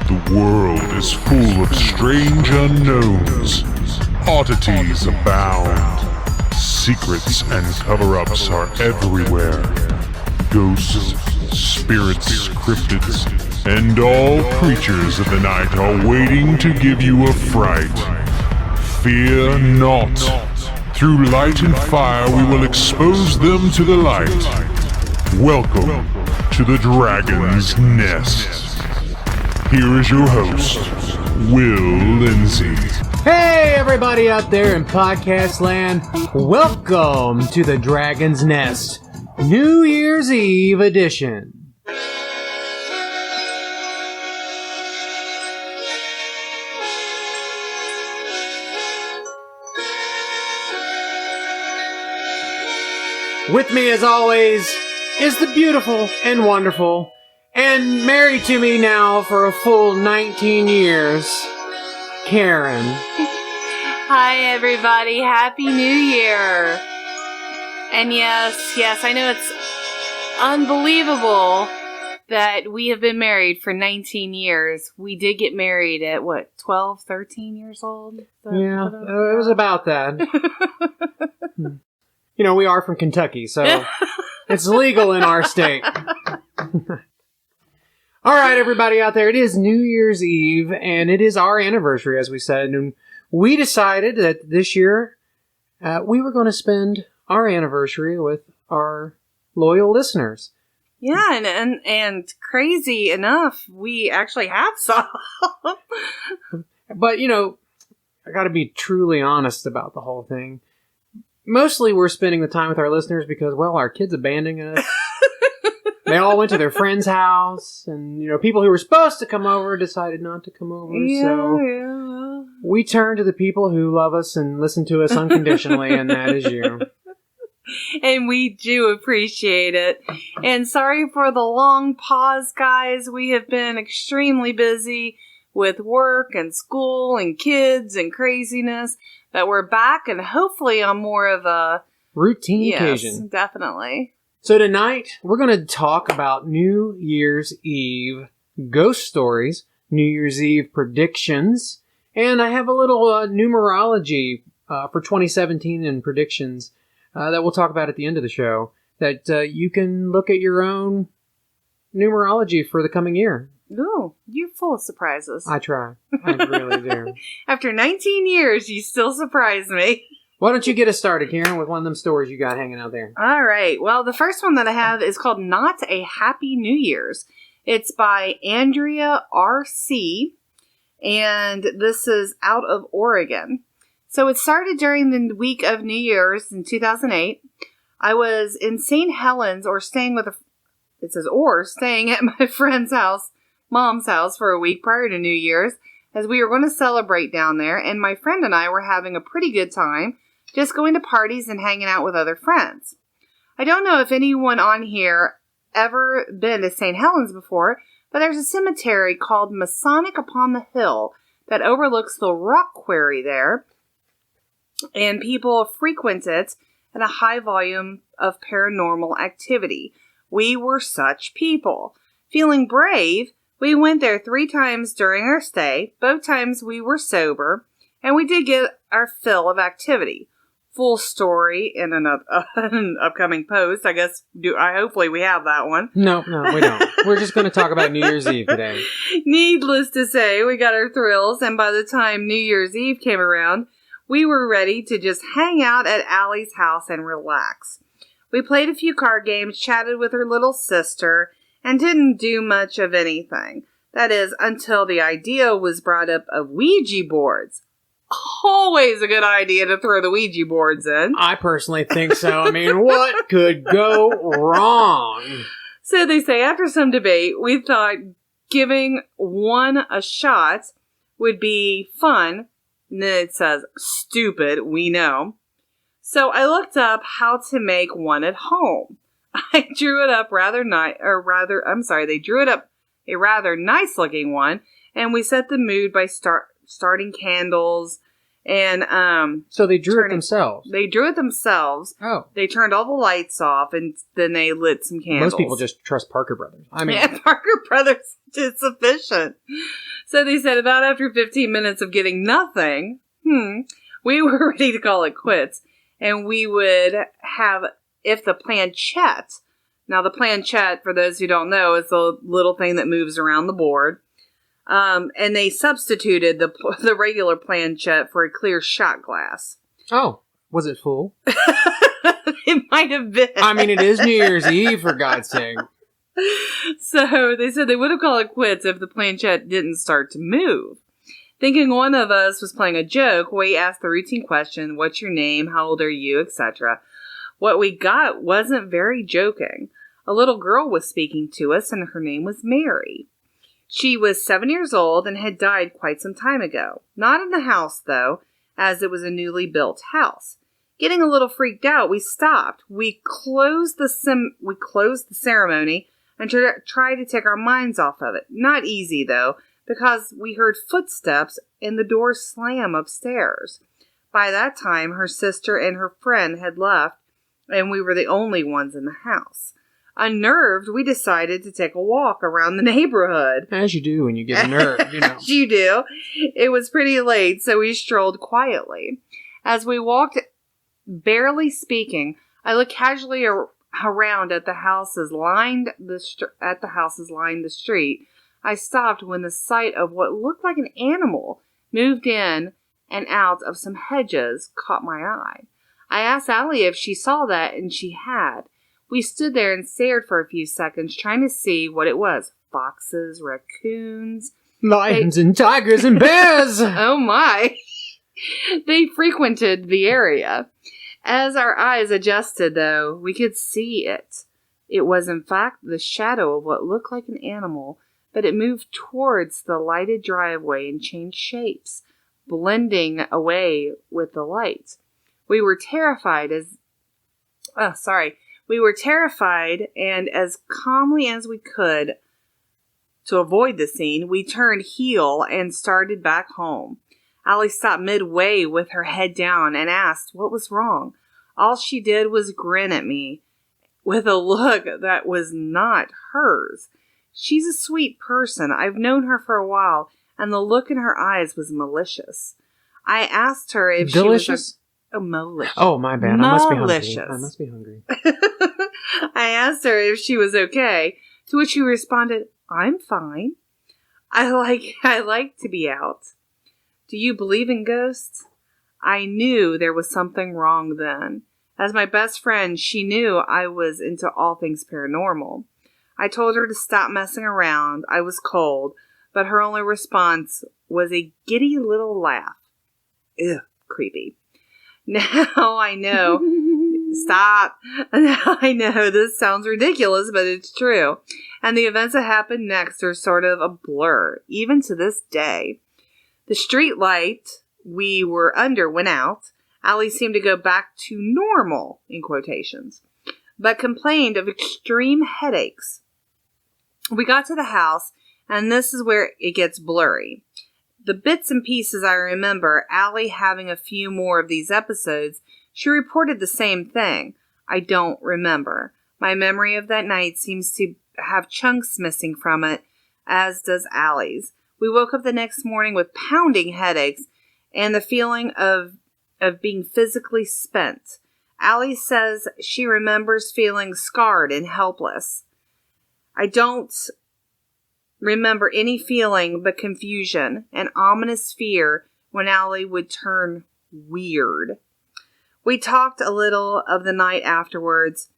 The world is full of strange unknowns. Oddities abound. Secrets and cover-ups are everywhere. Ghosts, spirits, cryptids, and all creatures of the night are waiting to give you a fright. Fear not. Through light and fire we will expose them to the light. Welcome to the Dragon's Nest. Here is your host, Will Lindsay. Hey everybody out there in podcast land, welcome to the Dragon's Nest, New Year's Eve edition. With me as always is the beautiful and wonderful, and married to me now for a full 19 years, Karen. Hi everybody, Happy New Year! And yes, I know it's unbelievable that we have been married for 19 years. We did get married at, 12, 13 years old? Yeah, it was about that. You know, we are from Kentucky, so it's legal in our state. All right, everybody out there, it is New Year's Eve, and it is our anniversary, as we said, and we decided that this year we were going to spend our anniversary with our loyal listeners. Yeah, and crazy enough, we actually have some. But, you know, I got to be truly honest about the whole thing. Mostly we're spending the time with our listeners because, well, our kids abandoning us. They all went to their friend's house, and, you know, people who were supposed to come over decided not to come over, so we turn to the people who love us and listen to us unconditionally, and that is you. And we do appreciate it. And sorry for the long pause, guys. We have been extremely busy with work and school and kids and craziness, but we're back and hopefully on more of a routine occasion. Yes, definitely. So tonight, we're going to talk about New Year's Eve ghost stories, New Year's Eve predictions, and I have a little numerology for 2017 and predictions that we'll talk about at the end of the show, that you can look at your own numerology for the coming year. Ooh, you're full of surprises. I try. I really do. After 19 years, you still surprise me. Why don't you get us started, Karen, with one of them stories you got hanging out there? All right. Well, the first one that I have is called Not a Happy New Year's. It's by Andrea R.C., and this is out of Oregon. So it started during the week of New Year's in 2008. I was in St. Helens, staying at my friend's house, mom's house, for a week prior to New Year's, as we were going to celebrate down there, and my friend and I were having a pretty good time, just going to parties and hanging out with other friends. I don't know if anyone on here ever been to St. Helens before, but there's a cemetery called Masonic upon the Hill that overlooks the rock quarry there, and people frequent it at a high volume of paranormal activity. We were such people. Feeling brave, we went there 3 times during our stay. Both times we were sober, and we did get our fill of activity. Full story in an upcoming post. I guess, hopefully we have that one. No, we don't. We're just going to talk about New Year's Eve today. Needless to say, we got our thrills, and by the time New Year's Eve came around, we were ready to just hang out at Allie's house and relax. We played a few card games, chatted with her little sister, and didn't do much of anything. That is, until the idea was brought up of Ouija boards. Always a good idea to throw the Ouija boards in. I personally think so. I mean, what could go wrong? So they say, after some debate, we thought giving one a shot would be fun. And then it says, stupid, we know. So I looked up how to make one at home. I drew it up they drew it up a rather nice looking one, and we set the mood by starting candles and So they drew it themselves. They drew it themselves. Oh. They turned all the lights off, and then they lit some candles. Most people just trust Parker Brothers. I mean, yeah, Parker Brothers is sufficient. So they said about after 15 minutes of getting nothing, we were ready to call it quits. And we would have, if the planchette, now the planchette, for those who don't know, is the little thing that moves around the board. And they substituted the regular planchette for a clear shot glass. Oh, was it full? It might have been. I mean, it is New Year's Eve, for God's sake. So they said they would have called it quits if the planchette didn't start to move. Thinking one of us was playing a joke, we asked the routine question, what's your name, how old are you, etc. What we got wasn't very joking. A little girl was speaking to us, and her name was Mary. She was 7 years old and had died quite some time ago. Not in the house, though, as it was a newly built house. Getting a little freaked out, we stopped. We closed the ceremony and tried to take our minds off of it. Not easy, though, because we heard footsteps and the door slam upstairs. By that time, her sister and her friend had left, and we were the only ones in the house. Unnerved, we decided to take a walk around the neighborhood. As you do when you get unnerved, you know. As you do. It was pretty late, so we strolled quietly. As we walked, barely speaking, I looked casually around at the houses lined the street. I stopped when the sight of what looked like an animal moved in and out of some hedges caught my eye. I asked Allie if she saw that, and she had. We stood there and stared for a few seconds, trying to see what it was. Foxes, raccoons. Lions and tigers and bears! Oh my! They frequented the area. As our eyes adjusted, though, we could see it. It was, in fact, the shadow of what looked like an animal, but it moved towards the lighted driveway and changed shapes, blending away with the light. We were terrified, and as calmly as we could, to avoid the scene, we turned heel and started back home. Allie stopped midway with her head down and asked what was wrong. All she did was grin at me with a look that was not hers. She's a sweet person. I've known her for a while, and the look in her eyes was malicious. I asked her if Delicious? she was... malicious. Oh, my bad. Malicious. I must be hungry. I asked her if she was okay, to which she responded, I'm fine. I like to be out. Do you believe in ghosts? I knew there was something wrong then. As my best friend, she knew I was into all things paranormal. I told her to stop messing around. I was cold, but her only response was a giddy little laugh. Ugh, creepy. Now I know. Stop. Now I know this sounds ridiculous, but it's true. And the events that happened next are sort of a blur, even to this day. The street light we were under went out. Allie seemed to go back to normal, in quotations, but complained of extreme headaches. We got to the house, and this is where it gets blurry. The bits and pieces I remember, Allie having a few more of these episodes, she reported the same thing. I don't remember. My memory of that night seems to have chunks missing from it, as does Allie's. We woke up the next morning with pounding headaches and the feeling of being physically spent. Allie says she remembers feeling scarred and helpless. I don't remember any feeling but confusion and ominous fear when Allie would turn weird. We talked a little of the night afterwards,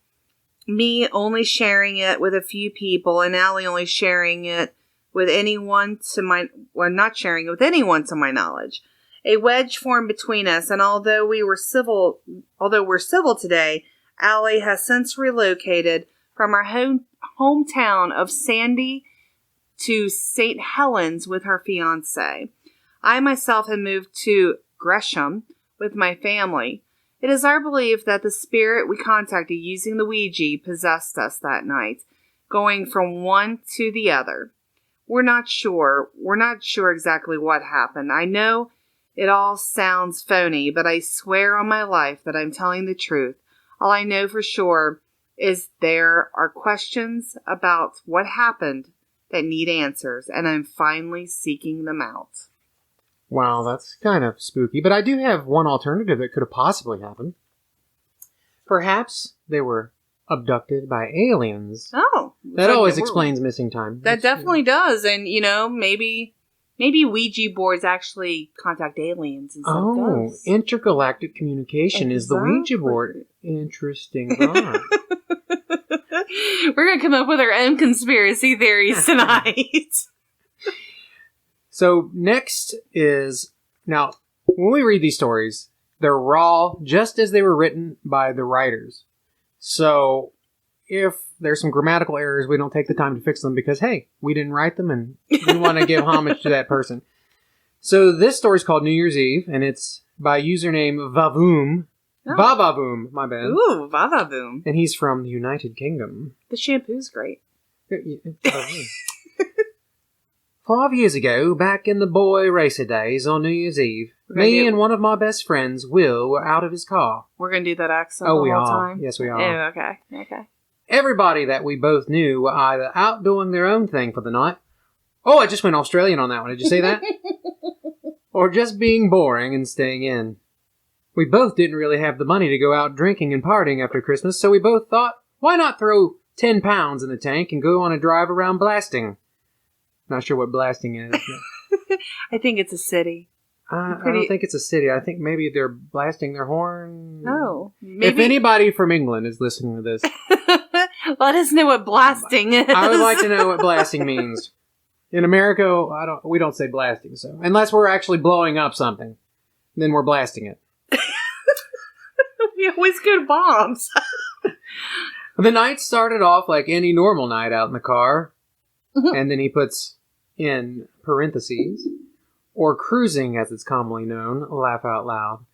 me only sharing it with a few people and Allie only sharing it with not sharing it with anyone to my knowledge. A wedge formed between us, and although we're civil today, Allie has since relocated from our hometown of Sandy to St. Helens with her fiancé. I myself had moved to Gresham with my family. It is our belief that the spirit we contacted using the Ouija possessed us that night, going from one to the other. We're not sure exactly what happened. I know it all sounds phony, but I swear on my life that I'm telling the truth. All I know for sure is there are questions about what happened that need answers, and I'm finally seeking them out. Wow, that's kind of spooky. But I do have one alternative that could have possibly happened. Perhaps they were abducted by aliens. Oh. That always explains missing time. That definitely does. And, maybe Ouija boards actually contact aliens instead of ghosts. Intergalactic communication is the Ouija board. Interesting thought. We're going to come up with our own conspiracy theories tonight. So next is, now, when we read these stories, they're raw just as they were written by the writers. So if there's some grammatical errors, we don't take the time to fix them because, hey, we didn't write them and we want to give homage to that person. So this story is called New Year's Eve, and it's by username Vavoom. Oh. Vavavoom, my bad. Ooh, Vavavoom. And he's from the United Kingdom. The shampoo's great. 5 years ago, back in the boy racer days on New Year's Eve, me and one of my best friends, Will, were out of his car. We're going to do that accent the whole time? Yes, we are. Oh, okay. Everybody that we both knew were either out doing their own thing for the night. Oh, I just went Australian on that one. Did you see that? Or just being boring and staying in. We both didn't really have the money to go out drinking and partying after Christmas, so we both thought, why not throw 10 pounds in the tank and go on a drive around blasting? Not sure what blasting is. I think it's a city. I don't think it's a city. I think maybe they're blasting their horn. Oh. Maybe. If anybody from England is listening to this, let us know what blasting is. I would like to know what blasting means. In America, we don't say blasting, so unless we're actually blowing up something, then we're blasting it. We always go to bombs. The night started off like any normal night out in the car, and then he puts in parentheses, or cruising as it's commonly known, laugh out loud.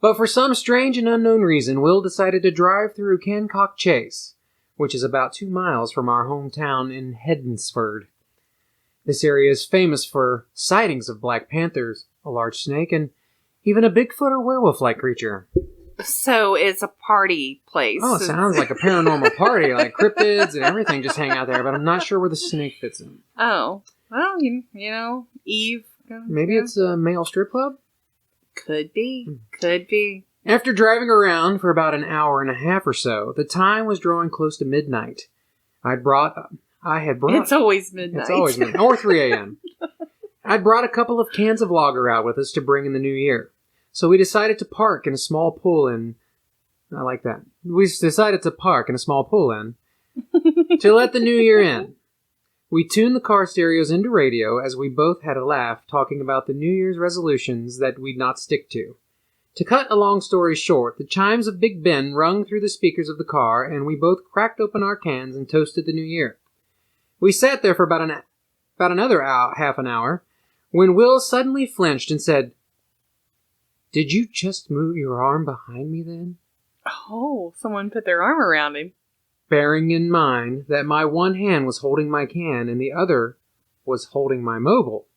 But for some strange and unknown reason, Will decided to drive through Cancock Chase, which is about 2 miles from our hometown in Hednesford. This area is famous for sightings of black panthers, a large snake, and even a Bigfoot or werewolf-like creature. So it's a party place. Oh, it sounds like a paranormal party, like cryptids and everything just hang out there, but I'm not sure where the snake fits in. Oh. Well, Eve. Maybe it's a male strip club? Could be. Could be. After driving around for about an hour and a half or so, the time was drawing close to midnight. I had brought... It's always midnight. It's always midnight. Or 3 a.m. I'd brought a couple of cans of lager out with us to bring in the new year. So we decided to park in a small pool-in. I like that. We decided to park in a small pool-in to let the new year in. We tuned the car stereos into radio as we both had a laugh talking about the New Year's resolutions that we'd not stick to. To cut a long story short, the chimes of Big Ben rung through the speakers of the car, and we both cracked open our cans and toasted the new year. We sat there for about another half an hour, when Will suddenly flinched and said, "Did you just move your arm behind me then?" Oh, someone put their arm around him. Bearing in mind that my one hand was holding my can and the other was holding my mobile,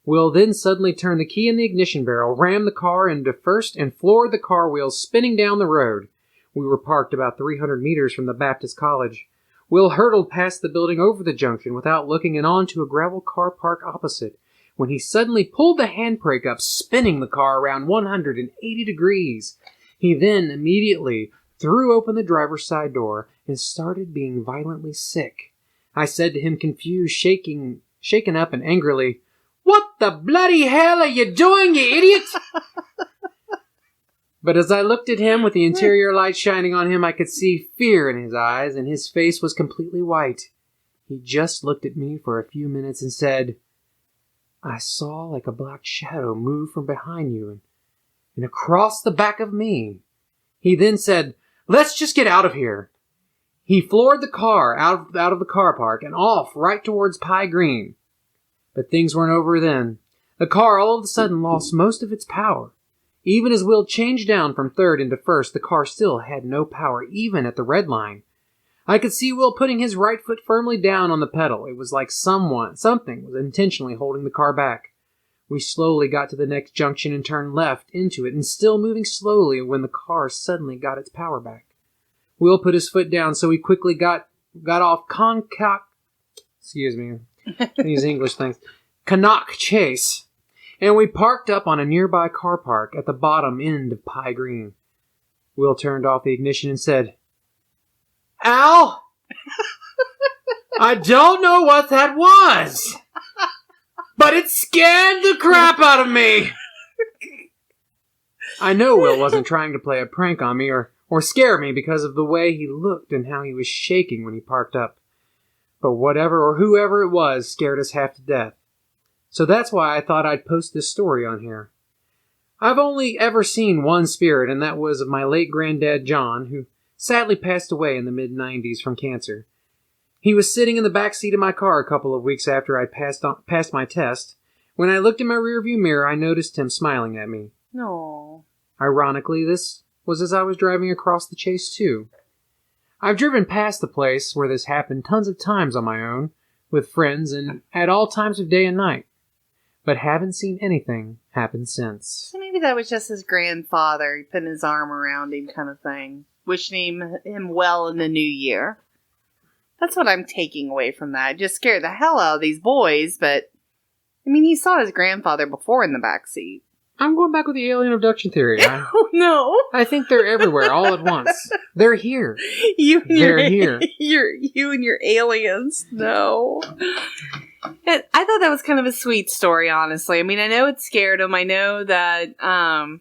Will then suddenly turned the key in the ignition barrel, rammed the car into first, and floored the car wheels spinning down the road. We were parked about 300 meters from the Baptist College. Will hurtled past the building over the junction without looking and onto a gravel car park opposite, when he suddenly pulled the handbrake up, spinning the car around 180 degrees. He then immediately threw open the driver's side door and started being violently sick. I said to him, confused, shaken up and angrily, "What the bloody hell are you doing, you idiot?" But as I looked at him with the interior light shining on him, I could see fear in his eyes, and his face was completely white. He just looked at me for a few minutes and said, "I saw like a black shadow move from behind you and across the back of me." He then said, "Let's just get out of here." He floored the car out of the car park and off right towards Pie Green. But things weren't over then. The car all of a sudden lost most of its power. Even as Will changed down from third into first, the car still had no power, even at the red line. I could see Will putting his right foot firmly down on the pedal. It was like something was intentionally holding the car back. We slowly got to the next junction and turned left into it, and still moving slowly when the car suddenly got its power back. Will put his foot down, so he quickly got off These English things. Canuck Chase. And we parked up on a nearby car park at the bottom end of Pie Green. Will turned off the ignition and said, Al! I don't know what that was, but it scared the crap out of me. I know Will wasn't trying to play a prank on me or scare me because of the way he looked and how he was shaking when he parked up. But whatever or whoever it was scared us half to death. So that's why I thought I'd post this story on here. I've only ever seen one spirit, and that was of my late granddad John, who sadly passed away in the mid-90s from cancer. He was sitting in the back seat of my car a couple of weeks after I passed my test. When I looked in my rearview mirror, I noticed him smiling at me. No. Ironically, this was as I was driving across the Chase, too. I've driven past the place where this happened tons of times on my own, with friends, and at all times of day and night, but haven't seen anything happen since. So maybe that was just his grandfather putting his arm around him kind of thing. Wishing him well in the new year. That's what I'm taking away from that. It just scared the hell out of these boys, but I mean, he saw his grandfather before in the backseat. I'm going back with the alien abduction theory. Oh, no. I think they're everywhere all at once. They're here. They're here. You and your aliens. No. And I thought that was kind of a sweet story, honestly. I mean, I know it scared him. I know that, the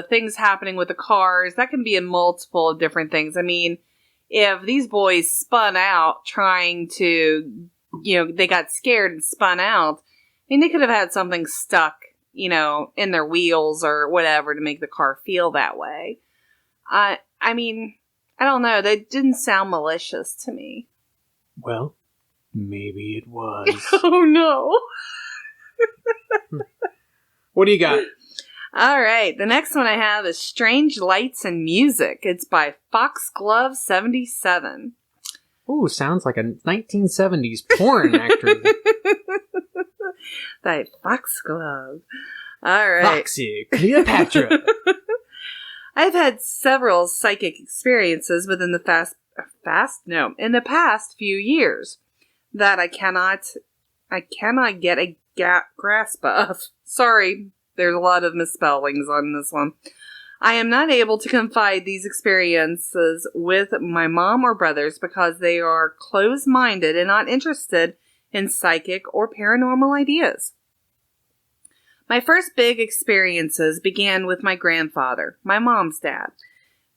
things happening with the cars, that can be in multiple different things. I mean, if these boys spun out trying to, they got scared and spun out, I mean, they could have had something stuck, in their wheels or whatever to make the car feel that way. I mean, I don't know. That didn't sound malicious to me. Well, maybe it was. Oh, no. What do you got? All right. The next one I have is Strange Lights and Music. It's by Foxglove 77. Ooh, sounds like a 1970s porn actress. By Foxglove. All right. Foxy Cleopatra. I've had several psychic experiences within the in the past few years that I cannot get a grasp of. Sorry, there's a lot of misspellings on this one. I am not able to confide these experiences with my mom or brothers because they are closed-minded and not interested in psychic or paranormal ideas. My first big experiences began with my grandfather, my mom's dad,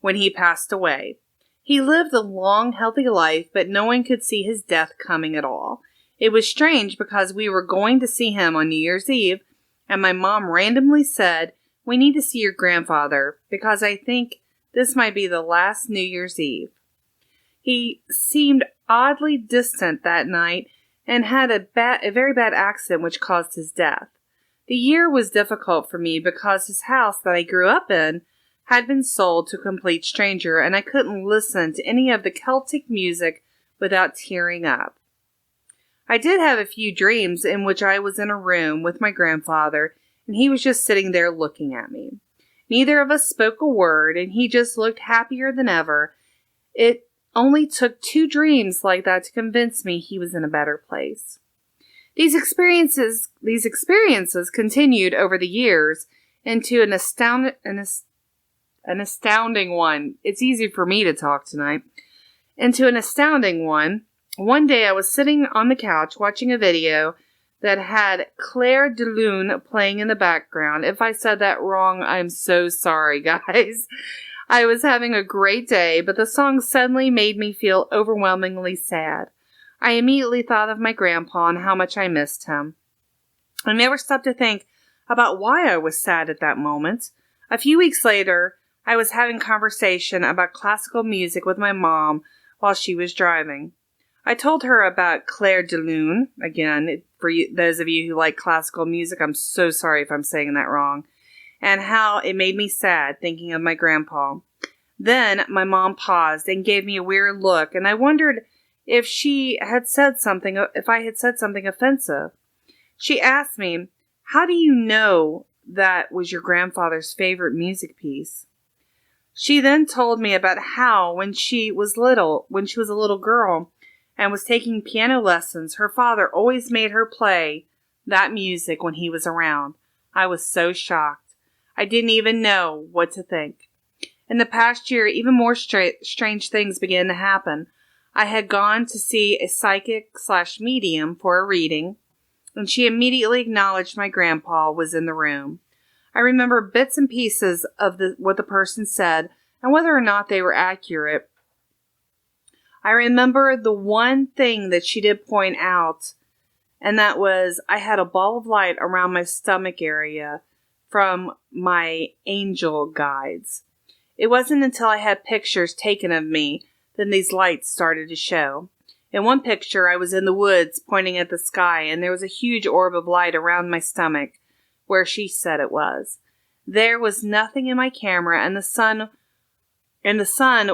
when he passed away. He lived a long, healthy life, but no one could see his death coming at all. It was strange because we were going to see him on New Year's Eve, and my mom randomly said, "We need to see your grandfather because I think this might be the last New Year's Eve." He seemed oddly distant that night and had a very bad accident which caused his death. The year was difficult for me because his house that I grew up in had been sold to a complete stranger, and I couldn't listen to any of the Celtic music without tearing up. I did have a few dreams in which I was in a room with my grandfather, and he was just sitting there looking at me. Neither of us spoke a word, and he just looked happier than ever. It only took 2 dreams like that to convince me he was in a better place. These experiences continued over the years into an astounding one. It's easy for me to talk tonight. Into an astounding one. One day I was sitting on the couch watching a video that had Claire de Lune playing in the background. If I said that wrong, I'm so sorry, guys. I was having a great day, but the song suddenly made me feel overwhelmingly sad. I immediately thought of my grandpa and how much I missed him. I never stopped to think about why I was sad at that moment. A few weeks later, I was having conversation about classical music with my mom while she was driving. I told her about Claire de Lune. Again, for those of you who like classical music, I'm so sorry if I'm saying that wrong. And how it made me sad thinking of my grandpa. Then my mom paused and gave me a weird look, and I wondered if I had said something offensive. She asked me, "How do you know that was your grandfather's favorite music piece?" She then told me about how when she was a little girl, and was taking piano lessons, her father always made her play that music when he was around. I was so shocked. I didn't even know what to think. In the past year, even more strange things began to happen. I had gone to see a psychic/medium for a reading, and she immediately acknowledged my grandpa was in the room. I remember bits and pieces of what the person said and whether or not they were accurate. I remember the one thing that she did point out, and that was I had a ball of light around my stomach area from my angel guides. It wasn't until I had pictures taken of me that these lights started to show. In one picture, I was in the woods pointing at the sky, and there was a huge orb of light around my stomach where she said it was. There was nothing in my camera, and the sun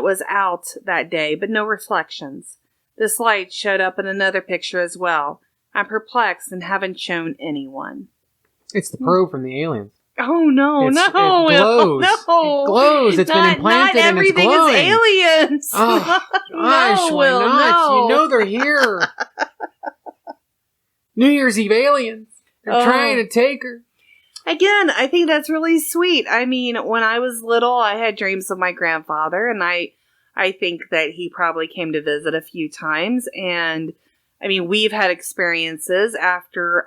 was out that day, but no reflections. This light showed up in another picture as well. I'm perplexed and haven't shown anyone. It's the probe from the aliens. Oh, no, It no. glows. No. It glows. It's been implanted and it's glowing. Not everything is aliens. Oh, gosh, No, why Will, not? no. You know they're here. New Year's Eve aliens. They're trying to take her. Again, I think that's really sweet. I mean, when I was little, I had dreams of my grandfather, and I think that he probably came to visit a few times. And, I mean, we've had experiences after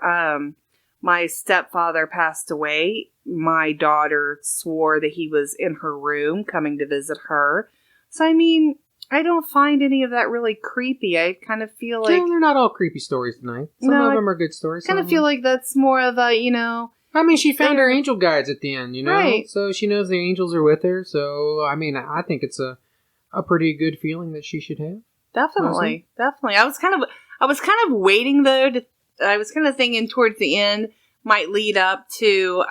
my stepfather passed away. My daughter swore that he was in her room coming to visit her. So, I mean, I don't find any of that really creepy. I kind of feel like... No, they're not all creepy stories tonight. Some of them are good stories. I kind of feel like that's more of a, you know... I mean, she found her angel guides at the end, you know? Right. So she knows the angels are with her. So, I mean, I think it's a pretty good feeling that she should have. Definitely. Definitely. I was kind of waiting, though. I was kind of thinking towards the end might lead up to,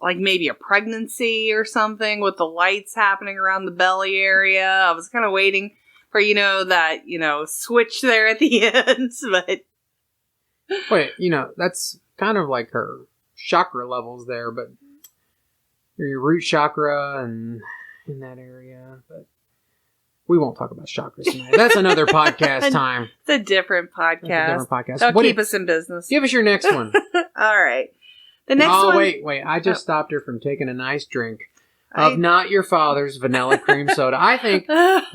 like maybe a pregnancy or something with the lights happening around the belly area. I was kind of waiting for, that, switch there at the end, but... Wait, that's kind of like her chakra levels there, but your root chakra and in that area, but we won't talk about chakras tonight. That's another podcast time. It's a different podcast. That's a different podcast. They'll keep us in business. Give us your next one. All right. The next one... Oh, wait. I just stopped her from taking a nice drink of Not Your Father's vanilla cream soda. I think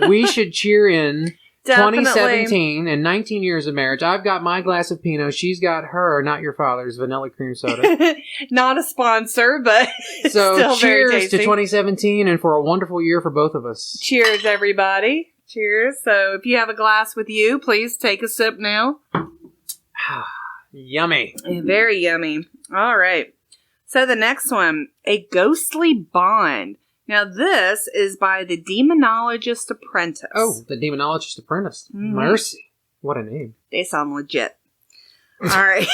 we should cheer in... Definitely. 2017 and 19 years of marriage. I've got my glass of Pinot. She's got her Not Your Father's vanilla cream soda. Not a sponsor, but so still very cheers tasty. to 2017 and for a wonderful year for both of us. Cheers, everybody. Cheers. So if you have a glass with you, please take a sip now. Yummy. Very yummy. All right. So the next one, A Ghostly Bond. Now, this is by the Demonologist Apprentice. Oh, the Demonologist Apprentice. Mm-hmm. Mercy. What a name. They sound legit. All right.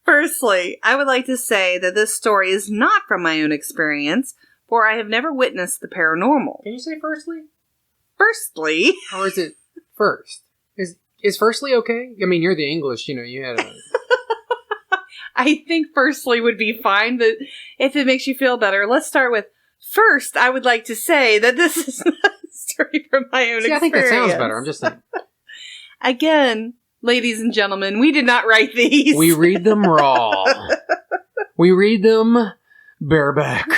Firstly, I would like to say that this story is not from my own experience, for I have never witnessed the paranormal. Can you say firstly? Firstly. Or is it first? Is firstly okay? I mean, you're the English, you had a... I think firstly would be fine, but if it makes you feel better, let's start with first. I would like to say that this is not a story from my own experience. I think that sounds better. I'm just saying. Again, ladies and gentlemen, we did not write these. We read them raw. We read them bareback.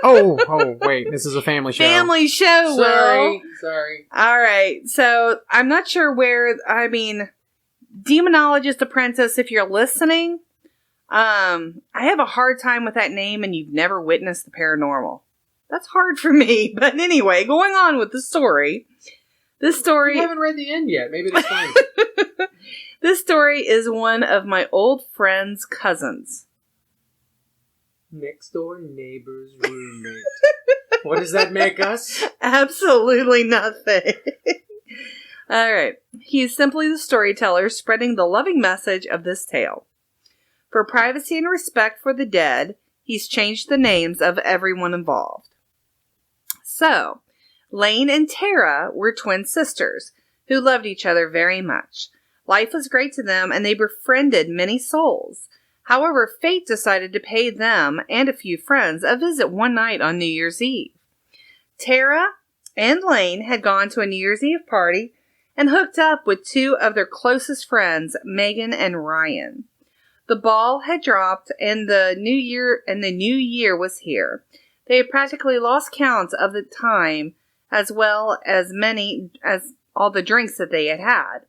Oh, wait. This is a family show. Family show, Will. Sorry. All right. So, I'm not sure Demonologist Apprentice, if you're listening... I have a hard time with that name and you've never witnessed the paranormal. That's hard for me. But anyway, going on with the story. This story... You haven't read the end yet. Maybe it's fine. This story is one of my old friend's cousins. Next door neighbor's roommate. What does that make us? Absolutely nothing. All right. He is simply the storyteller spreading the loving message of this tale. For privacy and respect for the dead, he's changed the names of everyone involved. So, Lane and Tara were twin sisters who loved each other very much. Life was great to them and they befriended many souls. However, fate decided to pay them and a few friends a visit one night on New Year's Eve. Tara and Lane had gone to a New Year's Eve party and hooked up with two of their closest friends, Megan and Ryan. The ball had dropped and the new year was here. They had practically lost count of the time as well as all the drinks that they had had.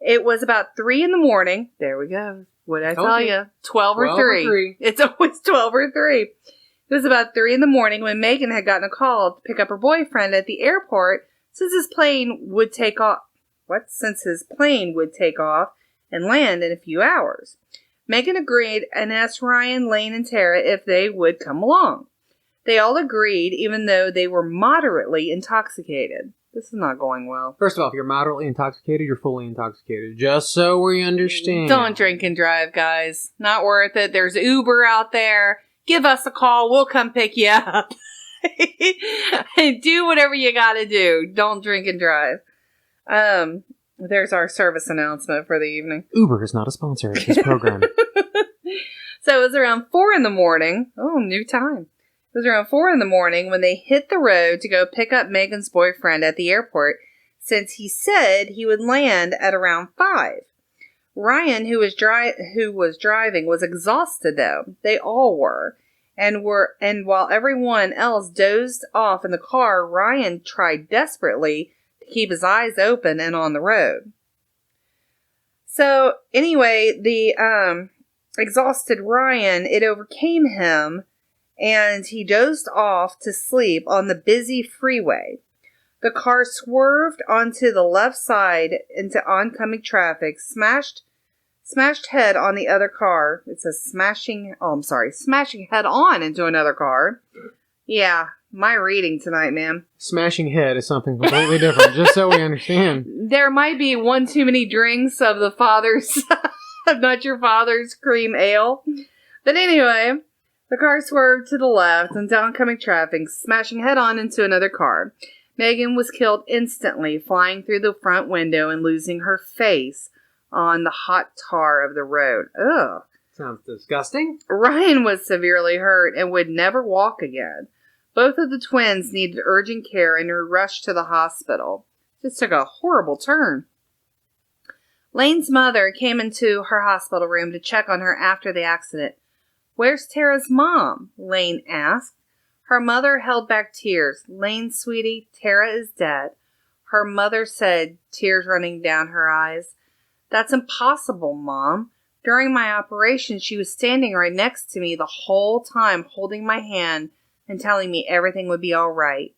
It was about 3 a.m. There we go. What'd I tell you? 12 or 3. It's always 12 or 3. It was about 3 a.m. when Megan had gotten a call to pick up her boyfriend at the airport since his plane would take off. Since his plane would take off and land in a few hours. Megan agreed and asked Ryan, Lane, and Tara if they would come along. They all agreed, even though they were moderately intoxicated. This is not going well. First of all, if you're moderately intoxicated, you're fully intoxicated. Just so we understand. Don't drink and drive, guys. Not worth it. There's Uber out there. Give us a call. We'll come pick you up. Do whatever you gotta do. Don't drink and drive. There's our service announcement for the evening. Uber is not a sponsor of this program. So it was around 4 a.m. Oh, new time. It was around 4 a.m. when they hit the road to go pick up Megan's boyfriend at the airport, since he said he would land at around 5. Ryan, who was driving, was exhausted though. They all were. And while everyone else dozed off in the car, Ryan tried desperately to keep his eyes open and on the road. So anyway, the exhausted Ryan, it overcame him, and he dozed off to sleep on the busy freeway. The car swerved onto the left side into oncoming traffic, smashed head on the other car. It says smashing head on into another car. Yeah, my reading tonight, man. Smashing head is something completely different, just so we understand. There might be one too many drinks of the father's, not your father's cream ale. But anyway, the car swerved to the left into oncoming traffic, smashing head on into another car. Megan was killed instantly, flying through the front window and losing her face on the hot tar of the road. Ugh. Sounds disgusting. Ryan was severely hurt and would never walk again. Both of the twins needed urgent care and were rushed to the hospital. This took a horrible turn. Lane's mother came into her hospital room to check on her after the accident. "Where's Tara's mom?" Lane asked. Her mother held back tears. "Lane, sweetie, Tara is dead," her mother said, tears running down her eyes. "That's impossible, Mom. During my operation, she was standing right next to me the whole time, holding my hand and telling me everything would be all right."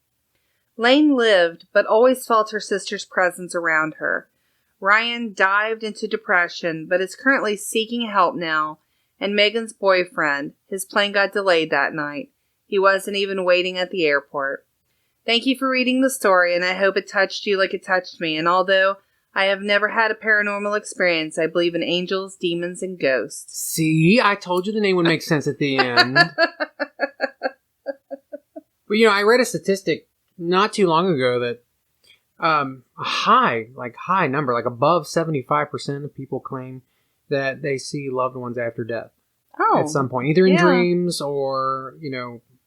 Lane lived, but always felt her sister's presence around her. Ryan dived into depression, but is currently seeking help now. And Megan's boyfriend, his plane got delayed that night. He wasn't even waiting at the airport. Thank you for reading the story, and I hope it touched you like it touched me. And although I have never had a paranormal experience, I believe in angels, demons, and ghosts. See, I told you the name would make sense at the end. But, I read a statistic not too long ago that a high number, like above 75% of people claim that they see loved ones after death. Oh. At some point, either in dreams or,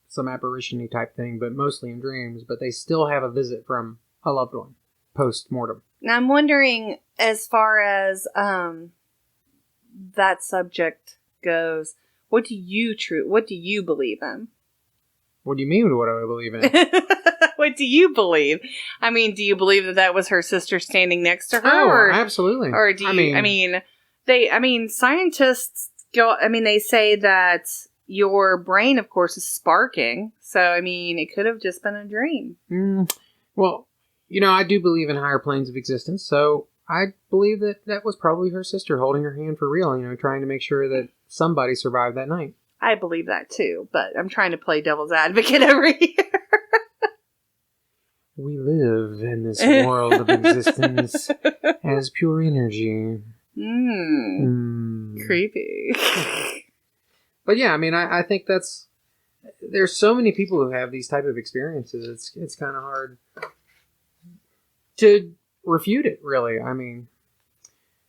some apparition-y type thing, but mostly in dreams. But they still have a visit from a loved one post-mortem. Now, I'm wondering, as far as that subject goes, what do you believe in? What do you mean, what do I believe in? What do you believe? I mean, do you believe that was her sister standing next to her? Oh, absolutely. Or do you, scientists they say that your brain, of course, is sparking. So, it could have just been a dream. Well, I do believe in higher planes of existence. So I believe that was probably her sister holding her hand for real, trying to make sure that somebody survived that night. I believe that too, but I'm trying to play devil's advocate over here. We live in this world of existence as pure energy. Creepy. But yeah, I think there's so many people who have these type of experiences. It's kind of hard to refute it, really.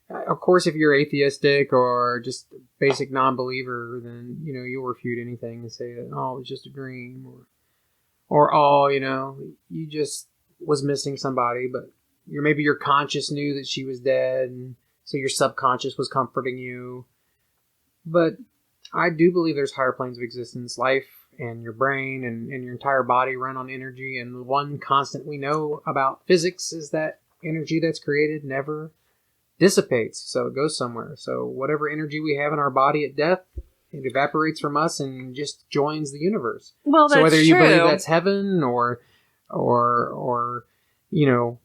Of course, if you're atheistic or just basic non-believer, then, you'll refute anything and say that, oh, it was just a dream, or you was missing somebody, but maybe your conscious knew that she was dead, and so your subconscious was comforting you. But I do believe there's higher planes of existence. Life and your brain and your entire body run on energy, and the one constant we know about physics is that energy that's created never dissipates, so it goes somewhere. So whatever energy we have in our body at death, it evaporates from us and just joins the universe. Well, that's so whether you true. believe that's heaven or you know,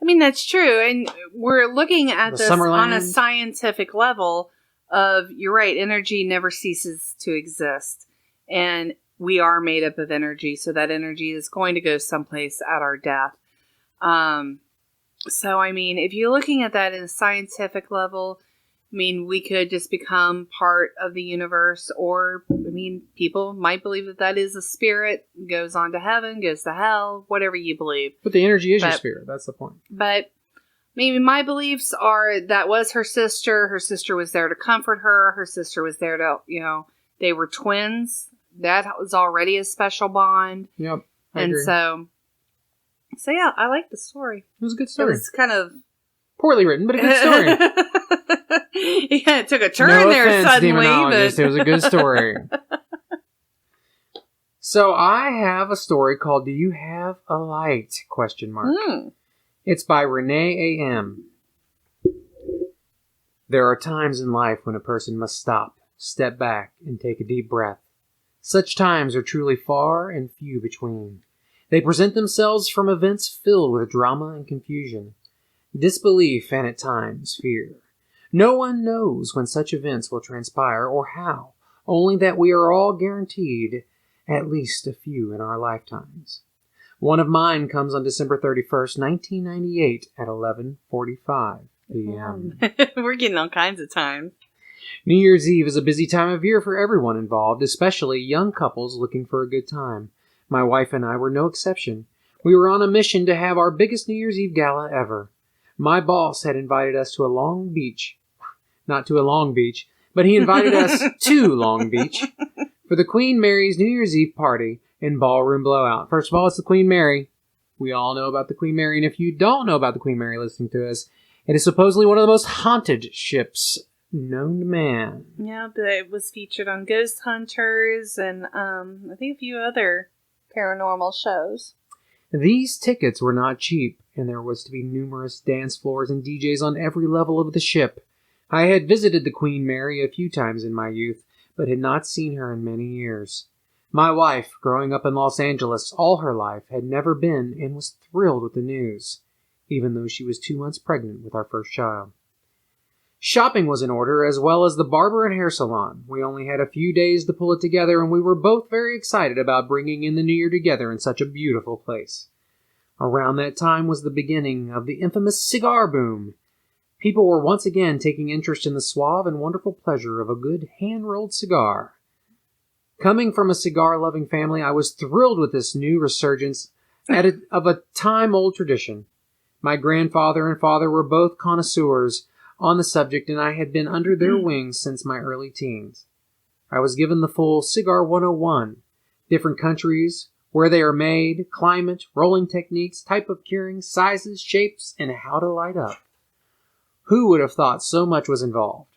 I mean, that's true. And we're looking at this on a Summerland. scientific level of, you're right, energy never ceases to exist. And we are made up of energy, so that energy is going to go someplace at our death. So, I mean, if you're looking at that in a scientific level, I mean, we could just become part of the universe, or, I mean, people might believe that that is a spirit, goes on to heaven, goes to hell, whatever you believe. but the energy is your spirit. That's the point. But maybe my beliefs are that was her sister. Her sister was there to comfort her. Her sister was there to, they were twins. That was already a special bond. Yep. I And agree. so yeah, I like the story. It was a good It story. was kind of Poorly written, but a good story. yeah, it took a turn No there offense, suddenly, demonologist. but It was a good story. So I have a story called "Do You Have a Light?" ? It's by Renee A.M. There are times in life when a person must stop, step back, and take a deep breath. Such times are truly far and few between. They present themselves from events filled with drama and confusion, disbelief, and at times fear. No one knows when such events will transpire or how, only that we are all guaranteed at least a few in our lifetimes. One of mine comes on December 31st, 1998 at 11:45 p.m. we're getting all kinds of times. New Year's Eve is a busy time of year for everyone involved, especially young couples looking for a good time. My wife and I were no exception. We were on a mission to have our biggest New Year's Eve gala ever. My boss had invited us to a Long Beach. Not to a Long Beach, but he invited us to Long Beach for the Queen Mary's New Year's Eve party and ballroom blowout. First of all, it's the Queen Mary. We all know about the Queen Mary, and if you don't know about the Queen Mary listening to us, it is supposedly one of the most haunted ships known to man. Yeah, but it was featured on Ghost Hunters and I think a few other paranormal shows. These tickets were not cheap, and there was to be numerous dance floors and DJs on every level of the ship. I had visited the Queen Mary a few times in my youth, but had not seen her in many years. My wife, growing up in Los Angeles all her life, had never been and was thrilled with the news, even though she was 2 months pregnant with our first child. Shopping was in order, as well as the barber and hair salon. We only had a few days to pull it together, and we were both very excited about bringing in the new year together in such a beautiful place. Around that time was the beginning of the infamous cigar boom. People were once again taking interest in the suave and wonderful pleasure of a good hand-rolled cigar. Coming from a cigar-loving family, I was thrilled with this new resurgence of a time-old tradition. My grandfather and father were both connoisseurs on the subject, and I had been under their wings since my early teens. I was given the full Cigar 101, different countries, where they are made, climate, rolling techniques, type of curing, sizes, shapes, and how to light up. Who would have thought so much was involved?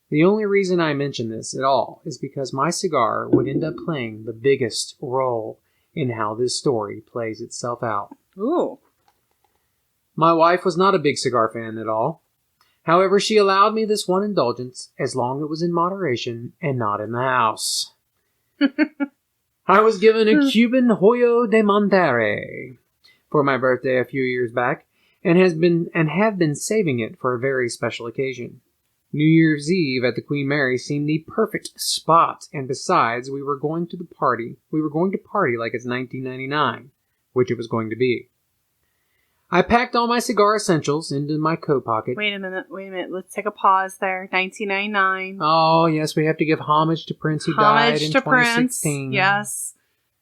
The only reason I mention this at all is because my cigar would end up playing the biggest role in how this story plays itself out. Ooh. My wife was not a big cigar fan at all. However, she allowed me this one indulgence as long as it was in moderation and not in the house. I was given a Cuban Hoyo de Monterrey for my birthday a few years back and have been saving it for a very special occasion. New Year's Eve at the Queen Mary seemed the perfect spot, and besides, we were going to party like it's 1999, which it was going to be. I packed all my cigar essentials into my coat pocket. Wait a minute. Let's take a pause there. 1999. Oh, yes, we have to give homage to Prince, who died in 2016. Prince. Yes.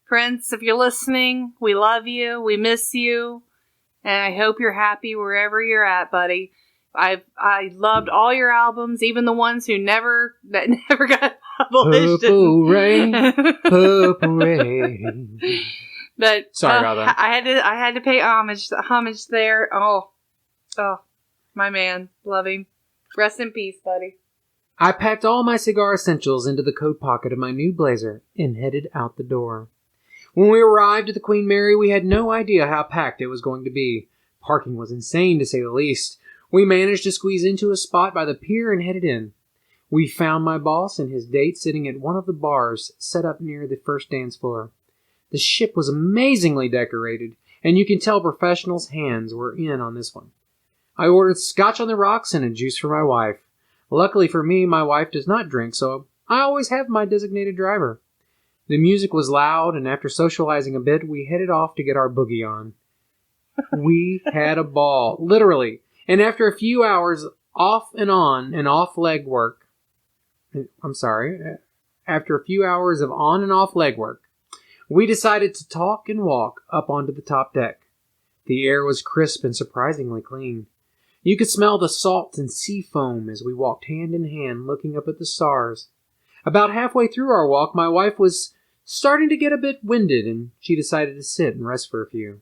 Prince, if you're listening, we love you. We miss you. And I hope you're happy wherever you're at, buddy. I loved all your albums, even the ones that never got published. Purple rain, purple rain. But Sorry about that. I had to pay homage there. Oh, my man, love him. Rest in peace, buddy. I packed all my cigar essentials into the coat pocket of my new blazer and headed out the door. When we arrived at the Queen Mary, we had no idea how packed it was going to be. Parking was insane, to say the least. We managed to squeeze into a spot by the pier and headed in. We found my boss and his date sitting at one of the bars set up near the first dance floor. The ship was amazingly decorated, and you can tell professionals' hands were in on this one. I ordered scotch on the rocks and a juice for my wife. Luckily for me, my wife does not drink, so I always have my designated driver. The music was loud, and after socializing a bit, we headed off to get our boogie on. We had a ball, literally. And after a few hours off and on and off leg work, after a few hours of on and off leg work, we decided to talk and walk up onto the top deck. The air was crisp and surprisingly clean. You could smell the salt and sea foam as we walked hand in hand looking up at the stars. About halfway through our walk, my wife was starting to get a bit winded, and she decided to sit and rest for a few.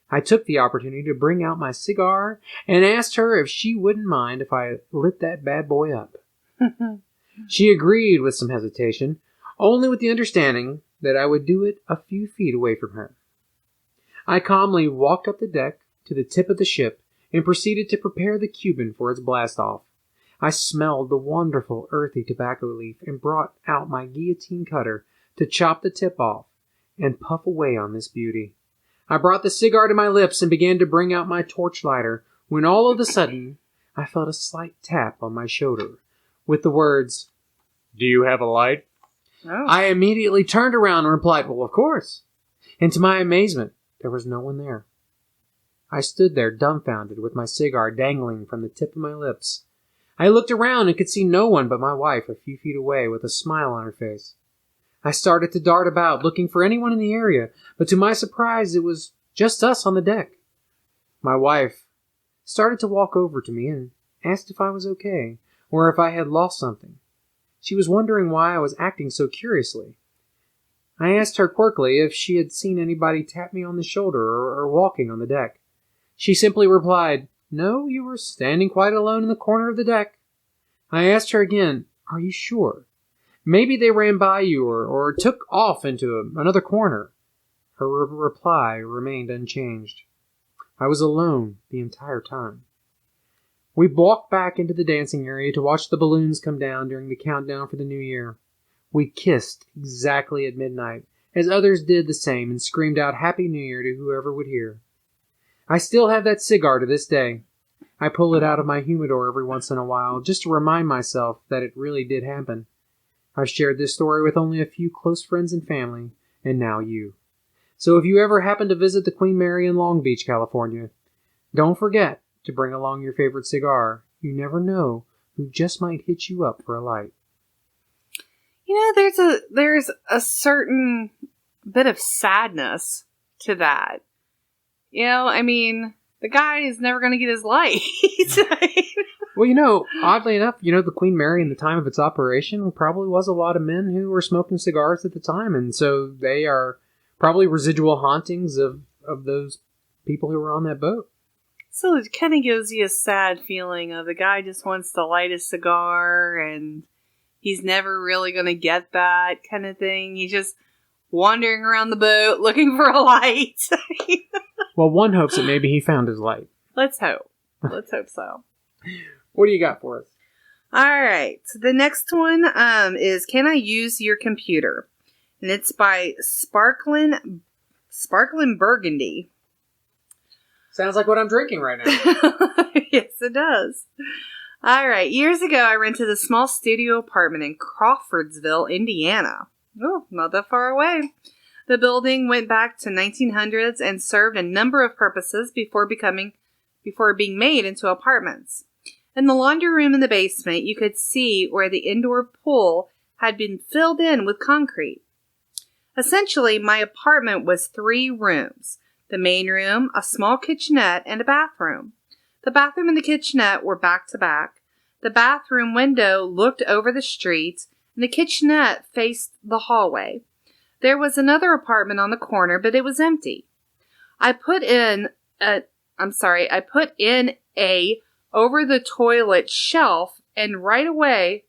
I took the opportunity to bring out my cigar and asked her if she wouldn't mind if I lit that bad boy up. She agreed with some hesitation, only with the understanding that I would do it a few feet away from her. I calmly walked up the deck to the tip of the ship and proceeded to prepare the Cuban for its blast-off. I smelled the wonderful earthy tobacco leaf and brought out my guillotine cutter to chop the tip off and puff away on this beauty. I brought the cigar to my lips and began to bring out my torchlighter when all of a sudden I felt a slight tap on my shoulder with the words, "Do you have a light?" Oh. I immediately turned around and replied, "Well, of course." And to my amazement, there was no one there. I stood there dumbfounded with my cigar dangling from the tip of my lips. I looked around and could see no one but my wife a few feet away with a smile on her face. I started to dart about looking for anyone in the area, but to my surprise it was just us on the deck. My wife started to walk over to me and asked if I was okay, or if I had lost something. She was wondering why I was acting so curiously. I asked her quirkily if she had seen anybody tap me on the shoulder or walking on the deck. She simply replied, "No, you were standing quite alone in the corner of the deck." I asked her again, "Are you sure? Maybe they ran by you or took off into another corner." Her reply remained unchanged. I was alone the entire time. We walked back into the dancing area to watch the balloons come down during the countdown for the new year. We kissed exactly at midnight, as others did the same and screamed out Happy New Year to whoever would hear. I still have that cigar to this day. I pull it out of my humidor every once in a while just to remind myself that it really did happen. I've shared this story with only a few close friends and family, and now you. So if you ever happen to visit the Queen Mary in Long Beach, California, don't forget to bring along your favorite cigar. You never know who just might hit you up for a light. You know, there's a certain bit of sadness to that. You know, I mean, the guy is never going to get his light. Well, oddly enough, the Queen Mary in the time of its operation probably was a lot of men who were smoking cigars at the time, and so they are probably residual hauntings of those people who were on that boat. So it kind of gives you a sad feeling of the guy just wants to light a cigar and he's never really going to get that kind of thing. He's just wandering around the boat looking for a light. Well, one hopes that maybe he found his light. Let's hope. Let's hope so. What do you got for us? All right. So the next one is Can I Use Your Computer? And it's by Sparklin Burgundy. Sounds like what I'm drinking right now. Yes, it does. All right. Years ago, I rented a small studio apartment in Crawfordsville, Indiana. Oh, not that far away. The building went back to 1900s and served a number of purposes before being made into apartments. In the laundry room in the basement, you could see where the indoor pool had been filled in with concrete. Essentially, my apartment was 3 rooms. The main room, a small kitchenette, and a bathroom. The bathroom and the kitchenette were back to back. The bathroom window looked over the street, and the kitchenette faced the hallway. There was another apartment on the corner, but it was empty. I put in a over-the-toilet shelf, and right away,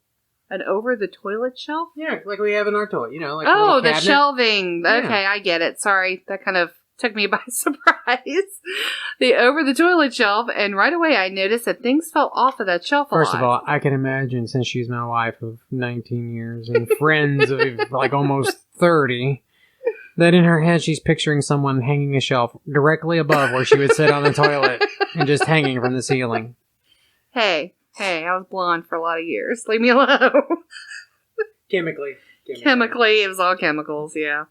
an over-the-toilet shelf? Yeah, like we have in our toilet, like a Oh, little the cabinet. shelving. Yeah. Okay, I get it. Sorry, that kind of took me by surprise. The over-the-toilet shelf, and right away I noticed that things fell off of that shelf a First lot. of all, I can imagine, since she's my wife of 19 years and friends of like almost 30, that in her head she's picturing someone hanging a shelf directly above where she would sit on the toilet and just hanging from the ceiling. Hey, I was blonde for a lot of years. Leave me alone. Chemically. Chemically, it was all chemicals, yeah.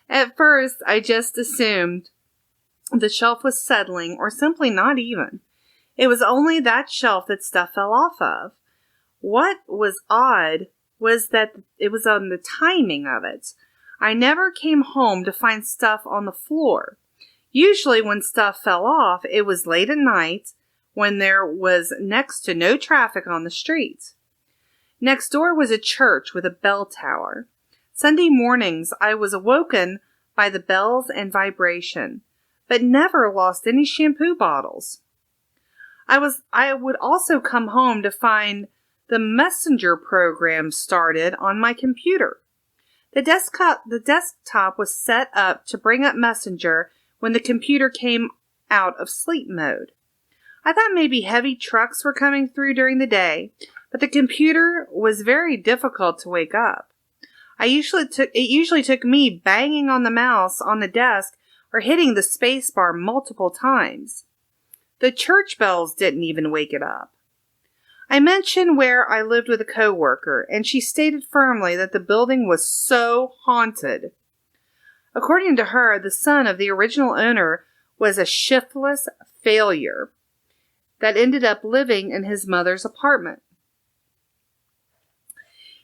At first, I just assumed the shelf was settling or simply not even. It was only that shelf that stuff fell off of. What was odd was that it was on the timing of it. I never came home to find stuff on the floor. Usually when stuff fell off, it was late at night when there was next to no traffic on the street. Next door was a church with a bell tower. Sunday mornings, I was awoken by the bells and vibration, but never lost any shampoo bottles. I would also come home to find the messenger program started on my computer. The desktop was set up to bring up Messenger when the computer came out of sleep mode. I thought maybe heavy trucks were coming through during the day, but the computer was very difficult to wake up. It usually took me banging on the mouse on the desk or hitting the space bar multiple times. The church bells didn't even wake it up. I mentioned where I lived with a coworker, and she stated firmly that the building was so haunted. According to her, the son of the original owner was a shiftless failure that ended up living in his mother's apartment.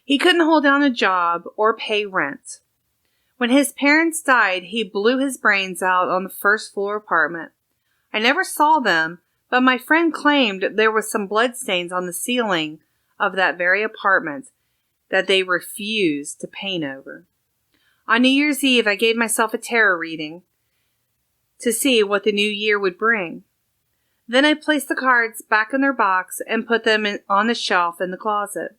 He couldn't hold down a job or pay rent. When his parents died, he blew his brains out on the first floor apartment. I never saw them, but my friend claimed there was some bloodstains on the ceiling of that very apartment that they refused to paint over. On New Year's Eve, I gave myself a tarot reading to see what the new year would bring. Then I placed the cards back in their box and put them on the shelf in the closet.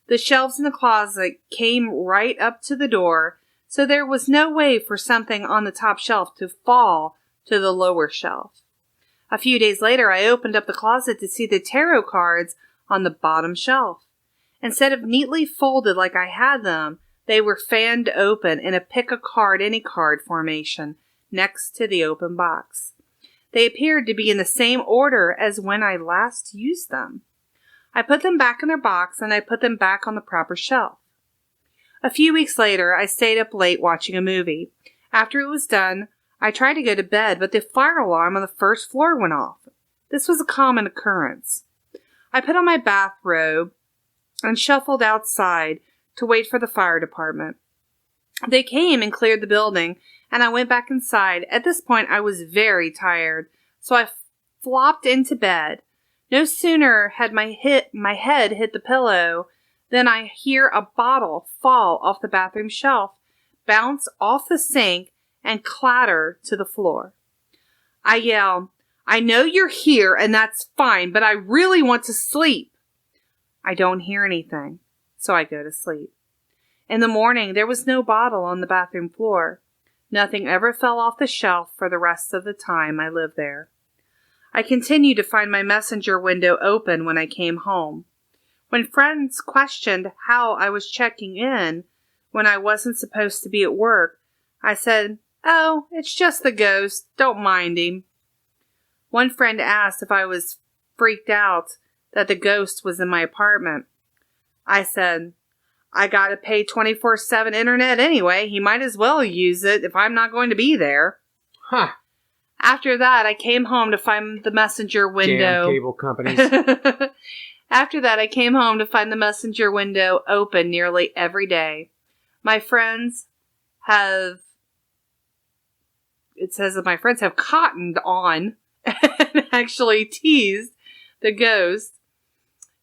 The shelves in the closet came right up to the door, so there was no way for something on the top shelf to fall to the lower shelf. A few days later, I opened up the closet to see the tarot cards on the bottom shelf. Instead of neatly folded like I had them, they were fanned open in a pick-a-card-any card formation next to the open box. They appeared to be in the same order as when I last used them. I put them back in their box and I put them back on the proper shelf. A few weeks later, I stayed up late watching a movie. After it was done, I tried to go to bed, but the fire alarm on the first floor went off. This was a common occurrence. I put on my bathrobe and shuffled outside to wait for the fire department. They came and cleared the building, and I went back inside. At this point, I was very tired, so I flopped into bed. No sooner had my head hit the pillow than I hear a bottle fall off the bathroom shelf, bounce off the sink, and clatter to the floor. I yell, "I know you're here and that's fine, but I really want to sleep." I don't hear anything, so I go to sleep. In the morning, there was no bottle on the bathroom floor. Nothing ever fell off the shelf for the rest of the time I lived there. I continued to find my messenger window open when I came home. When friends questioned how I was checking in when I wasn't supposed to be at work, I said, "Oh, it's just the ghost. Don't mind him." One friend asked if I was freaked out that the ghost was in my apartment. I said, "I gotta pay 24/7 internet anyway. He might as well use it if I'm not going to be there." Huh. After that, I came home to find the messenger window. Damn cable companies. After that, I came home to find the messenger window open nearly every day. My friends have cottoned on and actually teased the ghost